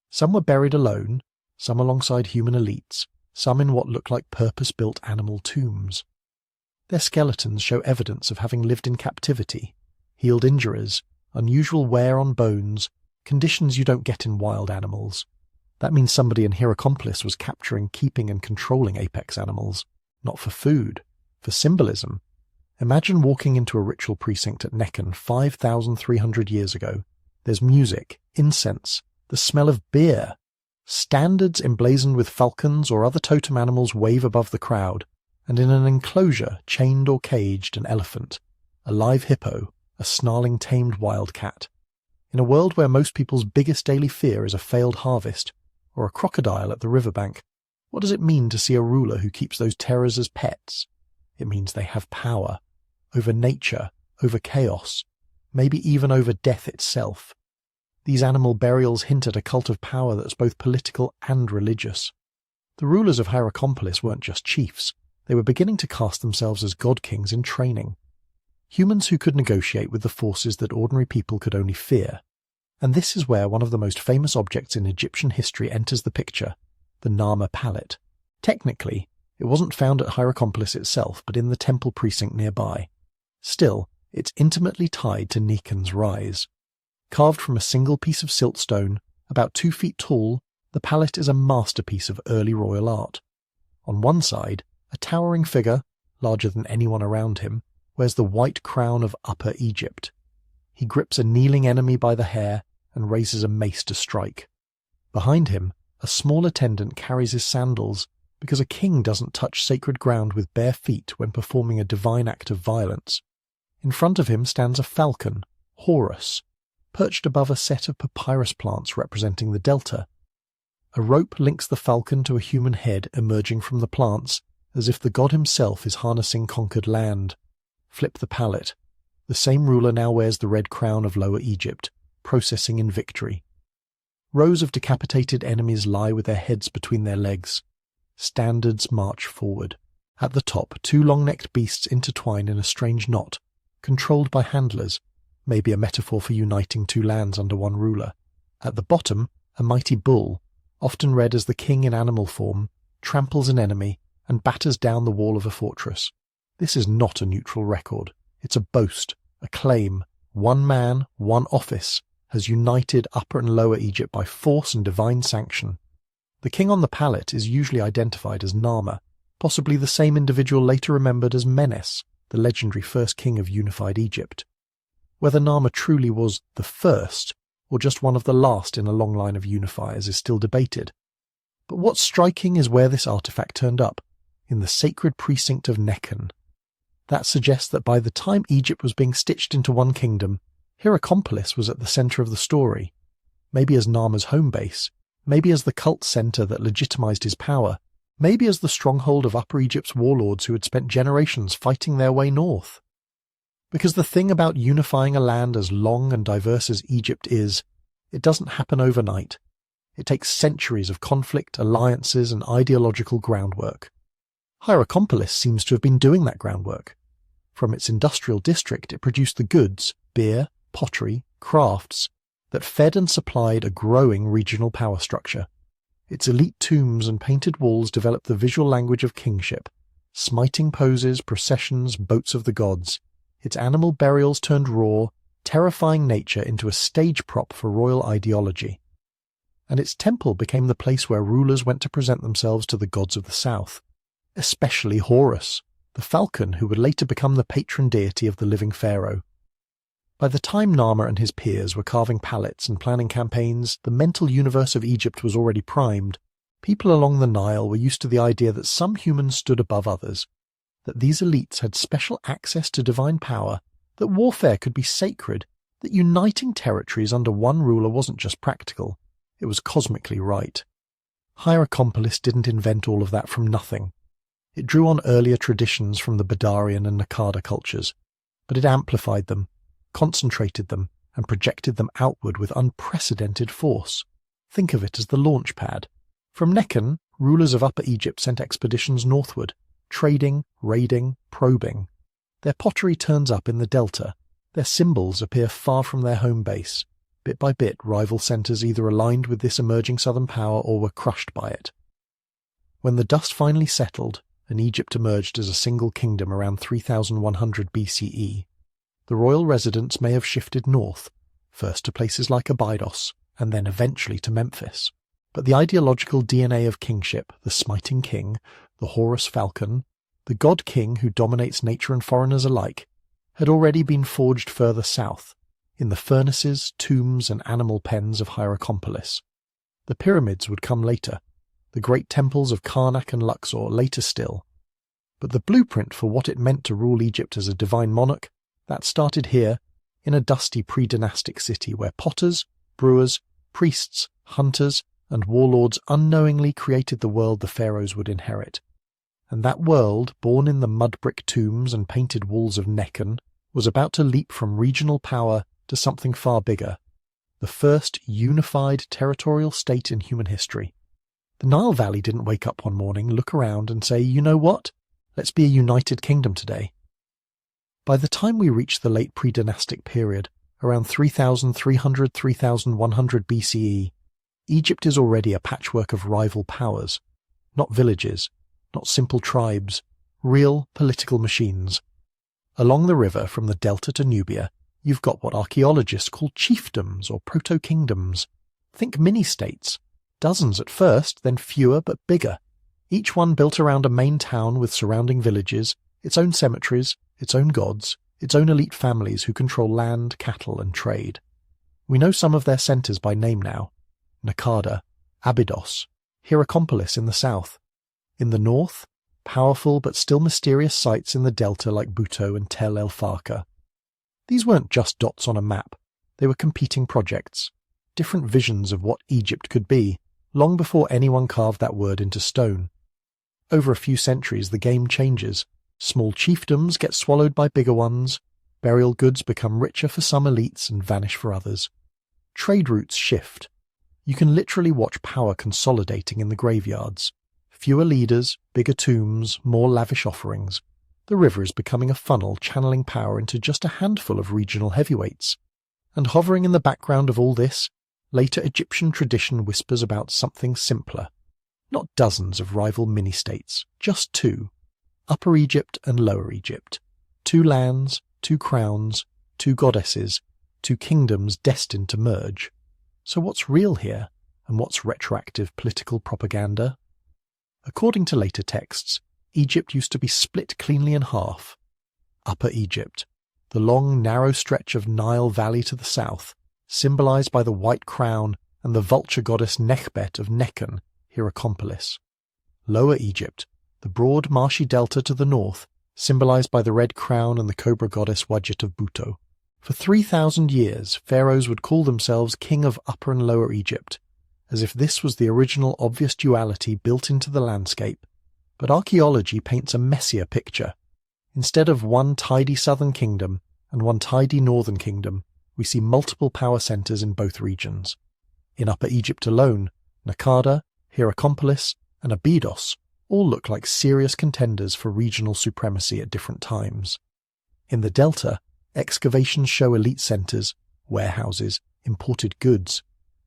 Some were buried alone, some alongside human elites, some in what look like purpose-built animal tombs. Their skeletons show evidence of having lived in captivity, healed injuries, unusual wear on bones, conditions you don't get in wild animals. That means somebody in Hierakonpolis was capturing, keeping and controlling apex animals, not for food, for symbolism. Imagine walking into a ritual precinct at Nekhen 5,300 years ago. There's music, incense, the smell of beer. Standards emblazoned with falcons or other totem animals wave above the crowd, and in an enclosure, chained or caged, an elephant, a live hippo, a snarling tamed wildcat. In a world where most people's biggest daily fear is a failed harvest, or a crocodile at the riverbank, what does it mean to see a ruler who keeps those terrors as pets? It means they have power, over nature, over chaos, maybe even over death itself. These animal burials hint at a cult of power that's both political and religious. The rulers of Hierakonpolis weren't just chiefs, they were beginning to cast themselves as god-kings in training. Humans who could negotiate with the forces that ordinary people could only fear. And this is where one of the most famous objects in Egyptian history enters the picture, the Nabta Palette. Technically, it wasn't found at Hierakonpolis itself, but in the temple precinct nearby. Still, it's intimately tied to Nekhon's rise. Carved from a single piece of siltstone, about 2 feet tall, the palette is a masterpiece of early royal art. On one side, a towering figure, larger than anyone around him, wears the white crown of Upper Egypt. He grips a kneeling enemy by the hair and raises a mace to strike. Behind him, a small attendant carries his sandals, because a king doesn't touch sacred ground with bare feet when performing a divine act of violence. In front of him stands a falcon, Horus, perched above a set of papyrus plants representing the delta. A rope links the falcon to a human head emerging from the plants, as if the god himself is harnessing conquered land. Flip the palette. The same ruler now wears the red crown of Lower Egypt, processing in victory. Rows of decapitated enemies lie with their heads between their legs. Standards march forward. At the top, 2 long-necked beasts intertwine in a strange knot, controlled by handlers, maybe a metaphor for uniting 2 lands under one ruler. At the bottom, a mighty bull, often read as the king in animal form, tramples an enemy and batters down the wall of a fortress. This is not a neutral record. It's a boast, a claim. One man, one office, has united Upper and Lower Egypt by force and divine sanction. The king on the palette is usually identified as Nahma, possibly the same individual later remembered as Menes, the legendary first king of unified Egypt. Whether Nahma truly was the first, or just one of the last in a long line of unifiers, is still debated. But what's striking is where this artifact turned up, in the sacred precinct of Nekhon. That suggests that by the time Egypt was being stitched into one kingdom, Hierakonpolis was at the centre of the story, maybe as Nahma's home base, maybe as the cult centre that legitimized his power, maybe as the stronghold of Upper Egypt's warlords who had spent generations fighting their way north. Because the thing about unifying a land as long and diverse as Egypt is, it doesn't happen overnight. It takes centuries of conflict, alliances, and ideological groundwork. Hierakonpolis seems to have been doing that groundwork. From its industrial district, it produced the goods, beer, pottery, crafts, that fed and supplied a growing regional power structure. Its elite tombs and painted walls developed the visual language of kingship, smiting poses, processions, boats of the gods. Its animal burials turned raw, terrifying nature into a stage prop for royal ideology. And its temple became the place where rulers went to present themselves to the gods of the south, especially Horus, the falcon who would later become the patron deity of the living pharaoh. By the time Nahma and his peers were carving palettes and planning campaigns, the mental universe of Egypt was already primed. People along the Nile were used to the idea that some humans stood above others, that these elites had special access to divine power, that warfare could be sacred, that uniting territories under one ruler wasn't just practical, it was cosmically right. Hierakonpolis didn't invent all of that from nothing. It drew on earlier traditions from the Badarian and Naqada cultures, but it amplified them, concentrated them, and projected them outward with unprecedented force. Think of it as the launch pad. From Nekhon, rulers of Upper Egypt sent expeditions northward, trading, raiding, probing. Their pottery turns up in the delta. Their symbols appear far from their home base. Bit by bit, rival centres either aligned with this emerging southern power or were crushed by it. When the dust finally settled, and Egypt emerged as a single kingdom around 3100 BCE, the royal residence may have shifted north, first to places like Abydos, and then eventually to Memphis. But the ideological DNA of kingship, the smiting king, the Horus falcon, the god-king who dominates nature and foreigners alike, had already been forged further south, in the furnaces, tombs, and animal pens of Hierakonpolis. The pyramids would come later, the great temples of Karnak and Luxor later still. But the blueprint for what it meant to rule Egypt as a divine monarch, that started here, in a dusty pre-dynastic city where potters, brewers, priests, hunters, and warlords unknowingly created the world the pharaohs would inherit. And that world, born in the mud-brick tombs and painted walls of Nekhon, was about to leap from regional power to something far bigger, the first unified territorial state in human history. The Nile Valley didn't wake up one morning, look around and say, you know what? Let's be a united kingdom today. By the time we reach the late Pre-Dynastic period, around 3300–3100 BCE, Egypt is already a patchwork of rival powers. Not villages, not simple tribes, real political machines. Along the river from the delta to Nubia, you've got what archaeologists call chiefdoms or proto-kingdoms. Think mini-states. Dozens at first, then fewer but bigger. Each one built around a main town with surrounding villages, its own cemeteries, its own gods, its own elite families who control land, cattle and trade. We know some of their centres by name now. Naqada, Abydos, Hierakonpolis in the south. In the north, powerful but still mysterious sites in the delta like Buto and Tel El Farka. These weren't just dots on a map, they were competing projects, different visions of what Egypt could be, long before anyone carved that word into stone. Over a few centuries the game changes. Small chiefdoms get swallowed by bigger ones, burial goods become richer for some elites and vanish for others. Trade routes shift. You can literally watch power consolidating in the graveyards. Fewer leaders, bigger tombs, more lavish offerings. The river is becoming a funnel channeling power into just a handful of regional heavyweights. And hovering in the background of all this, later Egyptian tradition whispers about something simpler. Not dozens of rival mini-states, just two. Upper Egypt and Lower Egypt. Two lands, two crowns, two goddesses, two kingdoms destined to merge. So what's real here, and what's retroactive political propaganda? According to later texts, Egypt used to be split cleanly in half. Upper Egypt, the long, narrow stretch of Nile Valley to the south, symbolized by the white crown and the vulture goddess Nekhbet of Nekhen, Hierakonpolis. Lower Egypt, the broad, marshy delta to the north, symbolized by the red crown and the cobra goddess Wadjet of Buto. For 3,000 years, pharaohs would call themselves king of Upper and Lower Egypt, as if this was the original obvious duality built into the landscape. But archaeology paints a messier picture. Instead of one tidy southern kingdom and one tidy northern kingdom, we see multiple power centres in both regions. In Upper Egypt alone, Naqada, Hierakonpolis, and Abydos all look like serious contenders for regional supremacy at different times. In the delta, excavations show elite centres, warehouses, imported goods,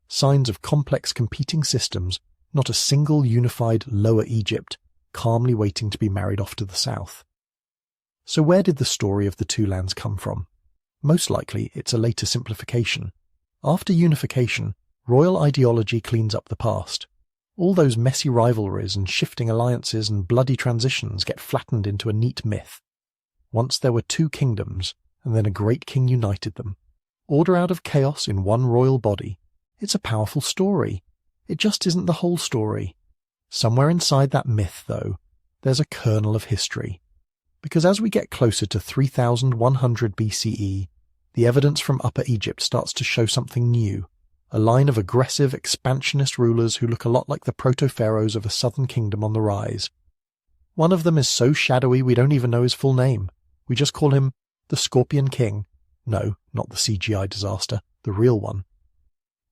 signs of complex competing systems, not a single unified Lower Egypt, calmly waiting to be married off to the south. So where did the story of the two lands come from? Most likely it's a later simplification. After unification, royal ideology cleans up the past. All those messy rivalries and shifting alliances and bloody transitions get flattened into a neat myth. Once there were two kingdoms, and then a great king united them. Order out of chaos in one royal body. It's a powerful story. It just isn't the whole story. Somewhere inside that myth, though, there's a kernel of history. Because as we get closer to 3100 BCE, the evidence from Upper Egypt starts to show something new. A line of aggressive, expansionist rulers who look a lot like the proto-pharaohs of a southern kingdom on the rise. One of them is so shadowy we don't even know his full name. We just call him the Scorpion King. No, not the CGI disaster, the real one.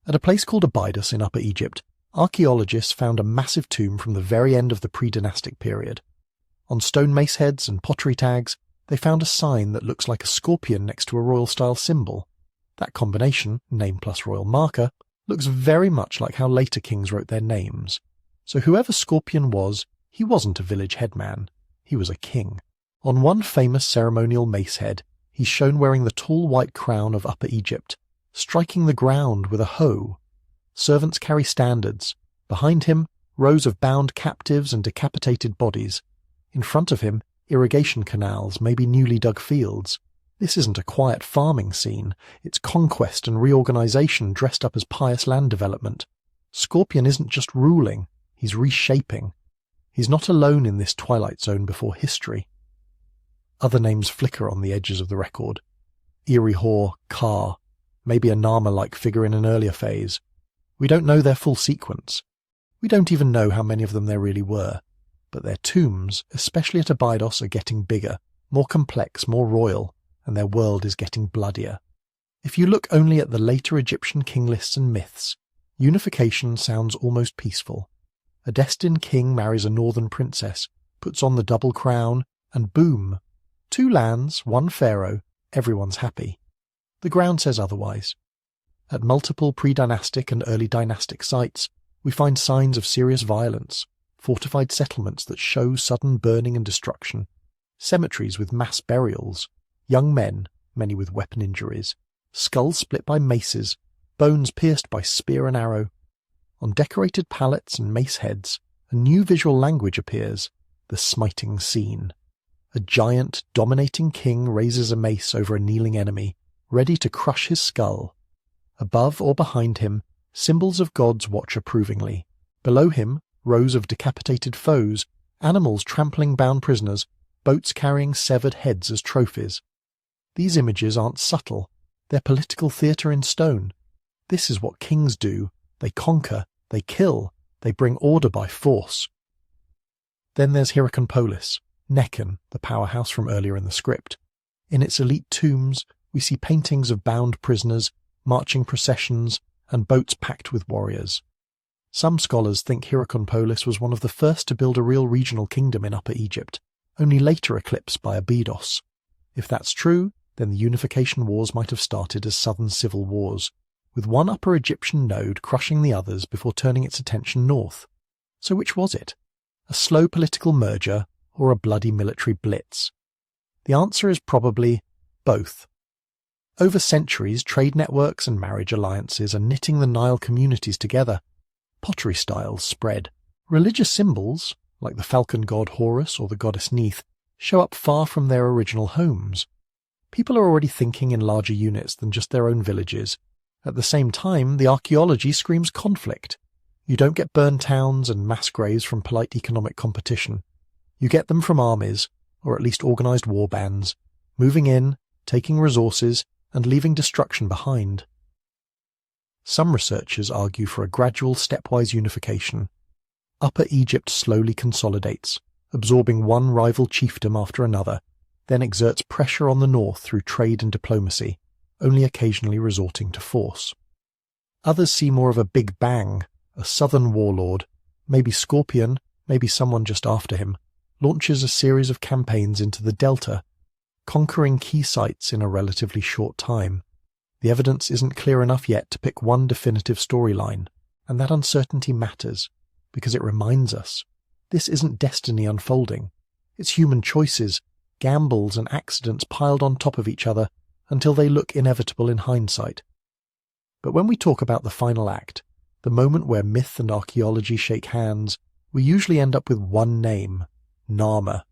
At a place called Abydos in Upper Egypt, archaeologists found a massive tomb from the very end of the Pre-Dynastic period. On stone mace heads and pottery tags, they found a sign that looks like a scorpion next to a royal-style symbol. That combination, name plus royal marker, looks very much like how later kings wrote their names. So whoever Scorpion was, he wasn't a village headman. He was a king. On one famous ceremonial mace head, he's shown wearing the tall white crown of Upper Egypt, striking the ground with a hoe. Servants carry standards. Behind him, rows of bound captives and decapitated bodies. In front of him, irrigation canals, maybe newly dug fields. This isn't a quiet farming scene. It's conquest and reorganization dressed up as pious land development. Scorpion isn't just ruling, he's reshaping. He's not alone in this twilight zone before history. Other names flicker on the edges of the record. Erihor, Ka, maybe a Nama-like figure in an earlier phase. We don't know their full sequence. We don't even know how many of them there really were. But their tombs, especially at Abydos, are getting bigger, more complex, more royal, and their world is getting bloodier. If you look only at the later Egyptian king lists and myths, unification sounds almost peaceful. A destined king marries a northern princess, puts on the double crown, and boom! 2 lands, 1 pharaoh, everyone's happy. The ground says otherwise. At multiple pre-dynastic and early dynastic sites, we find signs of serious violence, fortified settlements that show sudden burning and destruction, cemeteries with mass burials, young men, many with weapon injuries, skulls split by maces, bones pierced by spear and arrow. On decorated palettes and mace heads, a new visual language appears, the smiting scene. A giant, dominating king raises a mace over a kneeling enemy, ready to crush his skull. Above or behind him, symbols of gods watch approvingly. Below him, rows of decapitated foes, animals trampling bound prisoners, boats carrying severed heads as trophies. These images aren't subtle. They're political theatre in stone. This is what kings do. They conquer, they kill, they bring order by force. Then there's Hierakonpolis, Nekhen, the powerhouse from earlier in the script. In its elite tombs, we see paintings of bound prisoners, marching processions, and boats packed with warriors. Some scholars think Hierakonpolis was one of the first to build a real regional kingdom in Upper Egypt, only later eclipsed by Abydos. If that's true, then the Unification Wars might have started as southern civil wars, with one Upper Egyptian node crushing the others before turning its attention north. So which was it? A slow political merger or a bloody military blitz? The answer is probably both. Over centuries, trade networks and marriage alliances are knitting the Nile communities together. Pottery styles spread. Religious symbols, like the falcon god Horus or the goddess Neith, show up far from their original homes. People are already thinking in larger units than just their own villages. At the same time, the archaeology screams conflict. You don't get burned towns and mass graves from polite economic competition. You get them from armies, or at least organised war bands, moving in, taking resources, and leaving destruction behind. Some researchers argue for a gradual stepwise unification. Upper Egypt slowly consolidates, absorbing one rival chiefdom after another, then exerts pressure on the north through trade and diplomacy, only occasionally resorting to force. Others see more of a big bang, a southern warlord, maybe Scorpion, maybe someone just after him, launches a series of campaigns into the delta, conquering key sites in a relatively short time. The evidence isn't clear enough yet to pick one definitive storyline, and that uncertainty matters, because it reminds us this isn't destiny unfolding. It's human choices, gambles and accidents piled on top of each other until they look inevitable in hindsight. But when we talk about the final act, the moment where myth and archaeology shake hands, we usually end up with one name, Narmer.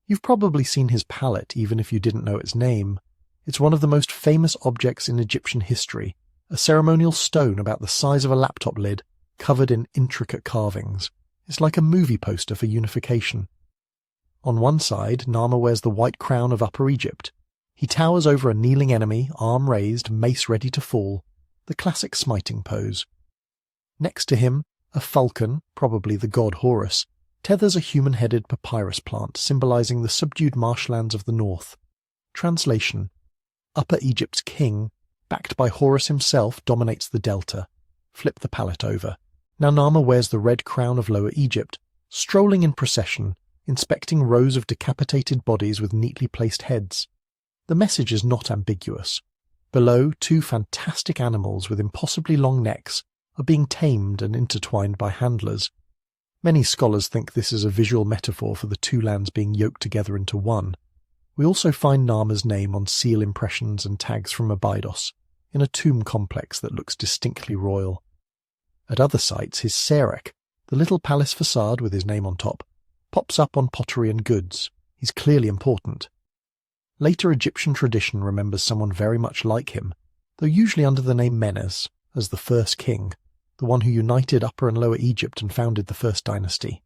You've probably seen his palette even if you didn't know its name. It's one of the most famous objects in Egyptian history, a ceremonial stone about the size of a laptop lid, covered in intricate carvings. It's like a movie poster for unification. On one side, Narmer wears the white crown of Upper Egypt. He towers over a kneeling enemy, arm raised, mace ready to fall, the classic smiting pose. Next to him, a falcon, probably the god Horus, tethers a human-headed papyrus plant symbolizing the subdued marshlands of the north. Translation: Upper Egypt's king, backed by Horus himself, dominates the delta. Flip the palette over. Now Narmer wears the red crown of Lower Egypt, strolling in procession, inspecting rows of decapitated bodies with neatly placed heads. The message is not ambiguous. Below, 2 fantastic animals with impossibly long necks are being tamed and intertwined by handlers. Many scholars think this is a visual metaphor for the 2 lands being yoked together into one. We also find Narmer's name on seal impressions and tags from Abydos, in a tomb complex that looks distinctly royal. At other sites, his Serek, the little palace facade with his name on top, pops up on pottery and goods. He's clearly important. Later Egyptian tradition remembers someone very much like him, though usually under the name Menes, as the first king, the one who united Upper and Lower Egypt and founded the first dynasty.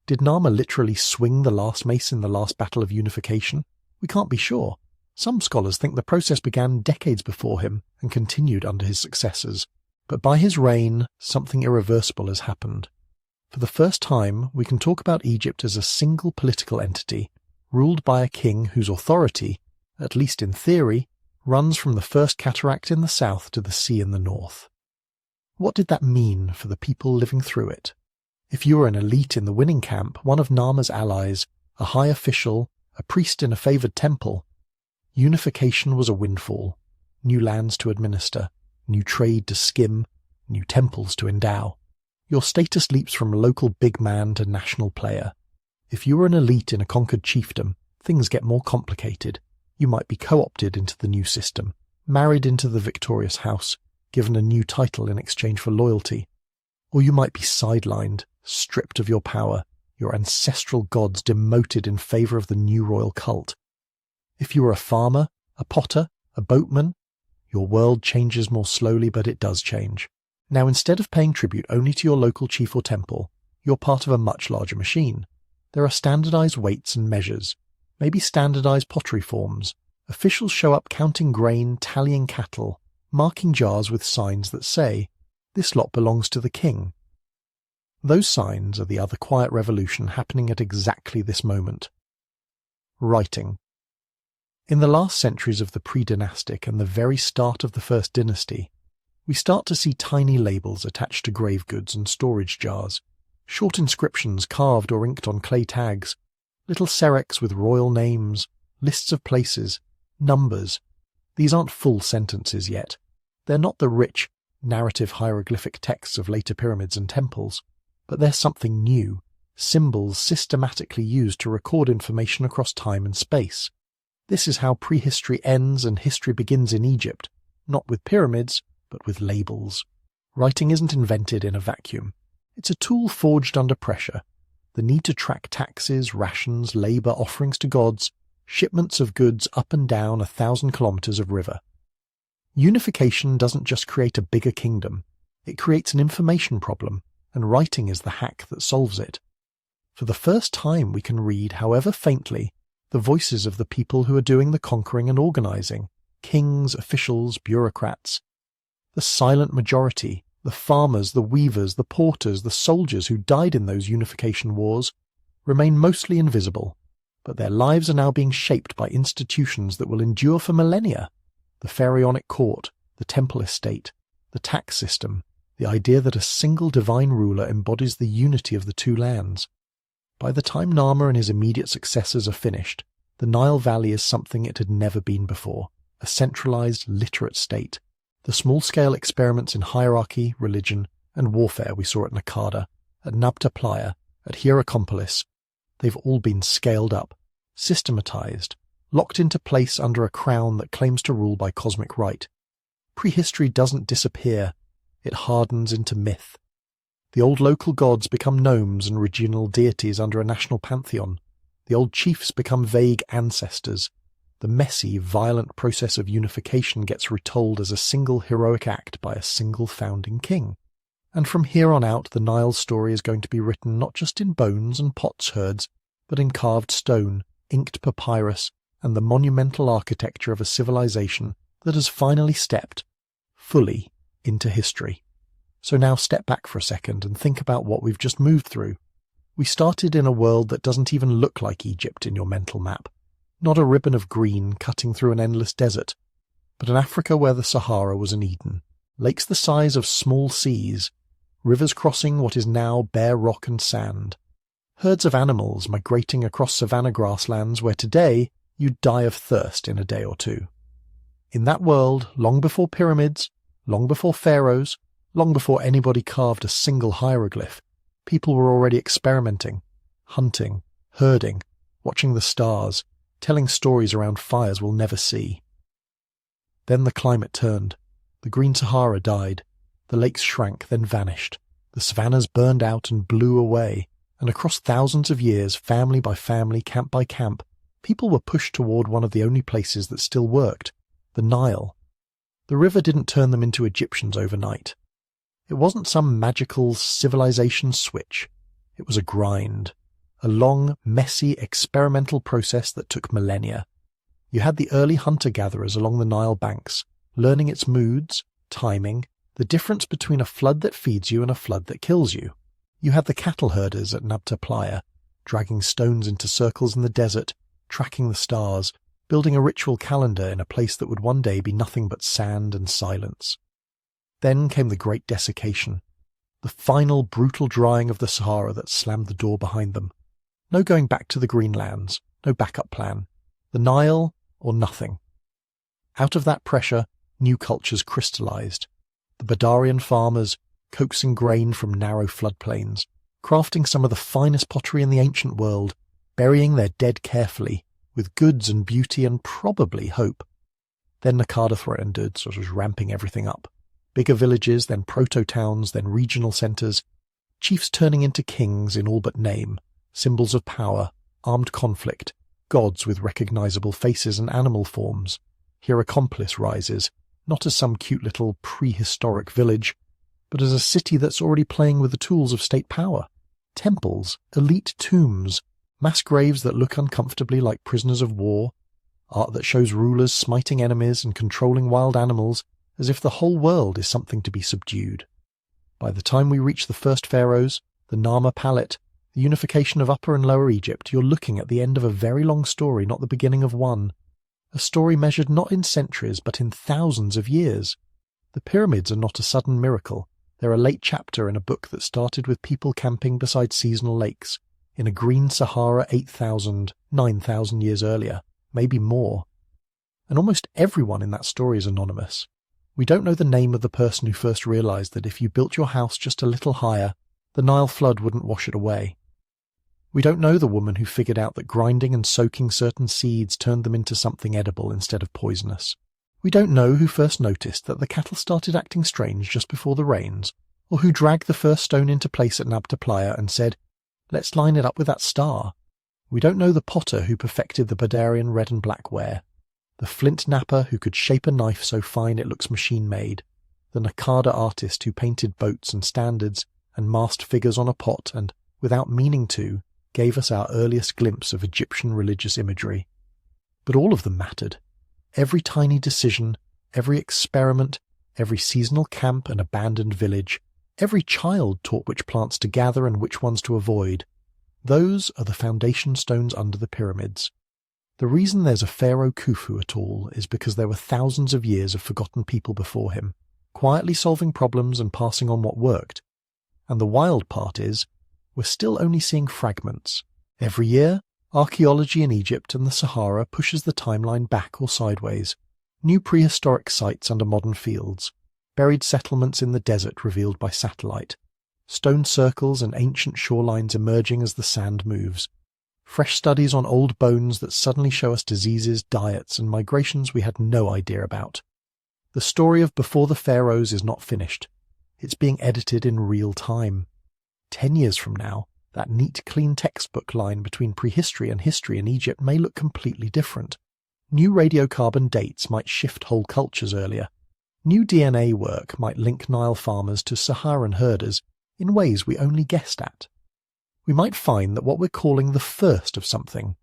Did Narmer literally swing the last mace in the last battle of unification? We can't be sure. Some scholars think the process began decades before him and continued under his successors. But by his reign, something irreversible has happened. For the first time, we can talk about Egypt as a single political entity, ruled by a king whose authority, at least in theory, runs from the first cataract in the south to the sea in the north. What did that mean for the people living through it? If you were an elite in the winning camp, one of Nama's allies, a high official, a priest in a favoured temple, unification was a windfall. New lands to administer, new trade to skim, new temples to endow. Your status leaps from local big man to national player. If you were an elite in a conquered chiefdom, things get more complicated. You might be co-opted into the new system, married into the victorious house, given a new title in exchange for loyalty. Or you might be sidelined, stripped of your power, your ancestral gods demoted in favour of the new royal cult. If you were a farmer, a potter, a boatman, your world changes more slowly, but it does change. Now, instead of paying tribute only to your local chief or temple, you're part of a much larger machine. There are standardized weights and measures, maybe standardized pottery forms. Officials show up counting grain, tallying cattle, marking jars with signs that say, "This lot belongs to the king." Those signs are the other quiet revolution happening at exactly this moment. Writing. In the last centuries of the Pre-Dynastic and the very start of the First Dynasty, we start to see tiny labels attached to grave goods and storage jars, short inscriptions carved or inked on clay tags, little sereks with royal names, lists of places, numbers. These aren't full sentences yet. They're not the rich, narrative hieroglyphic texts of later pyramids and temples, but they're something new, symbols systematically used to record information across time and space. This is how prehistory ends and history begins in Egypt, not with pyramids, but with labels. Writing isn't invented in a vacuum. It's a tool forged under pressure. The need to track taxes, rations, labour, offerings to gods, shipments of goods up and down 1,000 kilometres of river. Unification doesn't just create a bigger kingdom. It creates an information problem, and writing is the hack that solves it. For the first time we can read, however faintly, the voices of the people who are doing the conquering and organising, kings, officials, bureaucrats. The silent majority, the farmers, the weavers, the porters, the soldiers who died in those unification wars, remain mostly invisible, but their lives are now being shaped by institutions that will endure for millennia. The pharaonic court, the temple estate, the tax system, the idea that a single divine ruler embodies the unity of the two lands. By the time Nama and his immediate successors are finished, the Nile Valley is something it had never been before, a centralized, literate state. The small-scale experiments in hierarchy, religion, and warfare we saw at Naqada, at Nabta Playa, at Hierakonpolis, they've all been scaled up, systematized, locked into place under a crown that claims to rule by cosmic right. Prehistory doesn't disappear, it hardens into myth. The old local gods become gnomes and regional deities under a national pantheon. The old chiefs become vague ancestors. The messy, violent process of unification gets retold as a single heroic act by a single founding king. And from here on out, the Nile story is going to be written not just in bones and potsherds, but in carved stone, inked papyrus, and the monumental architecture of a civilization that has finally stepped, fully, into history. So now step back for a second and think about what we've just moved through. We started in a world that doesn't even look like Egypt in your mental map. Not a ribbon of green cutting through an endless desert, but an Africa where the Sahara was an Eden. Lakes the size of small seas, rivers crossing what is now bare rock and sand. Herds of animals migrating across savanna grasslands where today you'd die of thirst in a day or two. In that world, long before pyramids, long before pharaohs, long before anybody carved a single hieroglyph, people were already experimenting, hunting, herding, watching the stars, telling stories around fires we'll never see. Then the climate turned. The Green Sahara died. The lakes shrank, then vanished. The savannas burned out and blew away. And across thousands of years, family by family, camp by camp, people were pushed toward one of the only places that still worked, the Nile. The river didn't turn them into Egyptians overnight. It wasn't some magical civilization switch. It was a grind. A long, messy, experimental process that took millennia. You had the early hunter-gatherers along the Nile banks, learning its moods, timing, the difference between a flood that feeds you and a flood that kills you. You had the cattle herders at Nabta Playa, dragging stones into circles in the desert, tracking the stars, building a ritual calendar in a place that would one day be nothing but sand and silence. Then came the Great Desiccation. the final brutal drying of the Sahara that slammed the door behind them. No going back to the Green Lands, no backup plan. The Nile or nothing. Out of that pressure, new cultures crystallized. The Badarian farmers, coaxing grain from narrow floodplains, crafting some of the finest pottery in the ancient world, burying their dead carefully, with goods and beauty and probably hope. Then Naqada threatened, sort of ramping everything up. Bigger villages, then proto-towns, then regional centres, chiefs turning into kings in all but name, symbols of power, armed conflict, gods with recognisable faces and animal forms. Hierakonpolis rises, not as some cute little prehistoric village, but as a city that's already playing with the tools of state power. Temples, elite tombs, mass graves that look uncomfortably like prisoners of war, art that shows rulers smiting enemies and controlling wild animals as if the whole world is something to be subdued. By the time we reach the first pharaohs, the Nabta Playa, the unification of Upper and Lower Egypt, you're looking at the end of a very long story, not the beginning of one. A story measured not in centuries, but in thousands of years. The pyramids are not a sudden miracle. They're a late chapter in a book that started with people camping beside seasonal lakes, in a Green Sahara 8,000, 9,000 years earlier, maybe more. And almost everyone in that story is anonymous. We don't know the name of the person who first realized that if you built your house just a little higher, the Nile flood wouldn't wash it away. We don't know the woman who figured out that grinding and soaking certain seeds turned them into something edible instead of poisonous. We don't know who first noticed that the cattle started acting strange just before the rains, or who dragged the first stone into place at Nabta Playa and said, "Let's line it up with that star." We don't know the potter who perfected the Badarian red and black ware, the flint napper who could shape a knife so fine it looks machine-made, the Naqada artist who painted boats and standards and masked figures on a pot and, without meaning to, gave us our earliest glimpse of Egyptian religious imagery. But all of them mattered. Every tiny decision, every experiment, every seasonal camp and abandoned village, every child taught which plants to gather and which ones to avoid. Those are the foundation stones under the pyramids. The reason there's a Pharaoh Khufu at all is because there were thousands of years of forgotten people before him, quietly solving problems and passing on what worked. And the wild part is, we're still only seeing fragments. Every year, archaeology in Egypt and the Sahara pushes the timeline back or sideways. New prehistoric sites under modern fields, buried settlements in the desert revealed by satellite, stone circles and ancient shorelines emerging as the sand moves, fresh studies on old bones that suddenly show us diseases, diets, and migrations we had no idea about. The story of before the pharaohs is not finished. It's being edited in real time. 10 years from now, that neat, clean textbook line between prehistory and history in Egypt may look completely different. New radiocarbon dates might shift whole cultures earlier. New DNA work might link Nile farmers to Saharan herders in ways we only guessed at. We might find that what we're calling the first of something,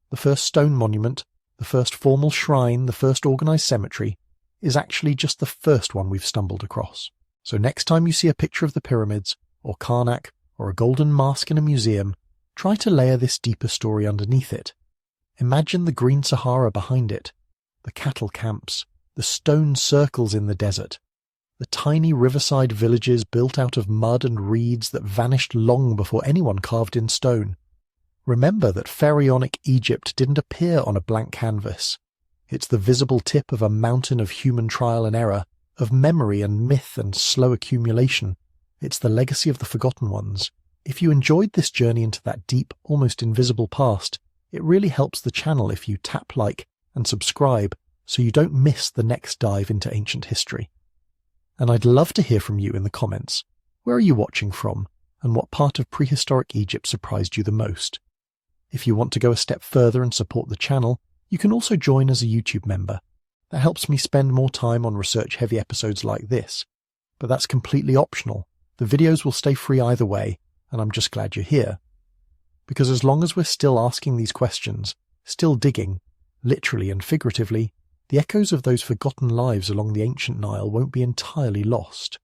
the first stone monument, the first formal shrine, the first organised cemetery, is actually just the first one we've stumbled across. So next time you see a picture of the pyramids, or Karnak, or a golden mask in a museum, try to layer this deeper story underneath it. Imagine the Green Sahara behind it, the cattle camps, the stone circles in the desert, the tiny riverside villages built out of mud and reeds that vanished long before anyone carved in stone. Remember that pharaonic Egypt didn't appear on a blank canvas. It's the visible tip of a mountain of human trial and error, of memory and myth and slow accumulation. It's the legacy of the forgotten ones. If you enjoyed this journey into that deep, almost invisible past, it really helps the channel if you tap like and subscribe so you don't miss the next dive into ancient history. And I'd love to hear from you in the comments. Where are you watching from, and what part of prehistoric Egypt surprised you the most? If you want to go a step further and support the channel, you can also join as a YouTube member. That helps me spend more time on research-heavy episodes like this. But that's completely optional. The videos will stay free either way, and I'm just glad you're here. Because as long as we're still asking these questions, still digging, literally and figuratively, the echoes of those forgotten lives along the ancient Nile won't be entirely lost.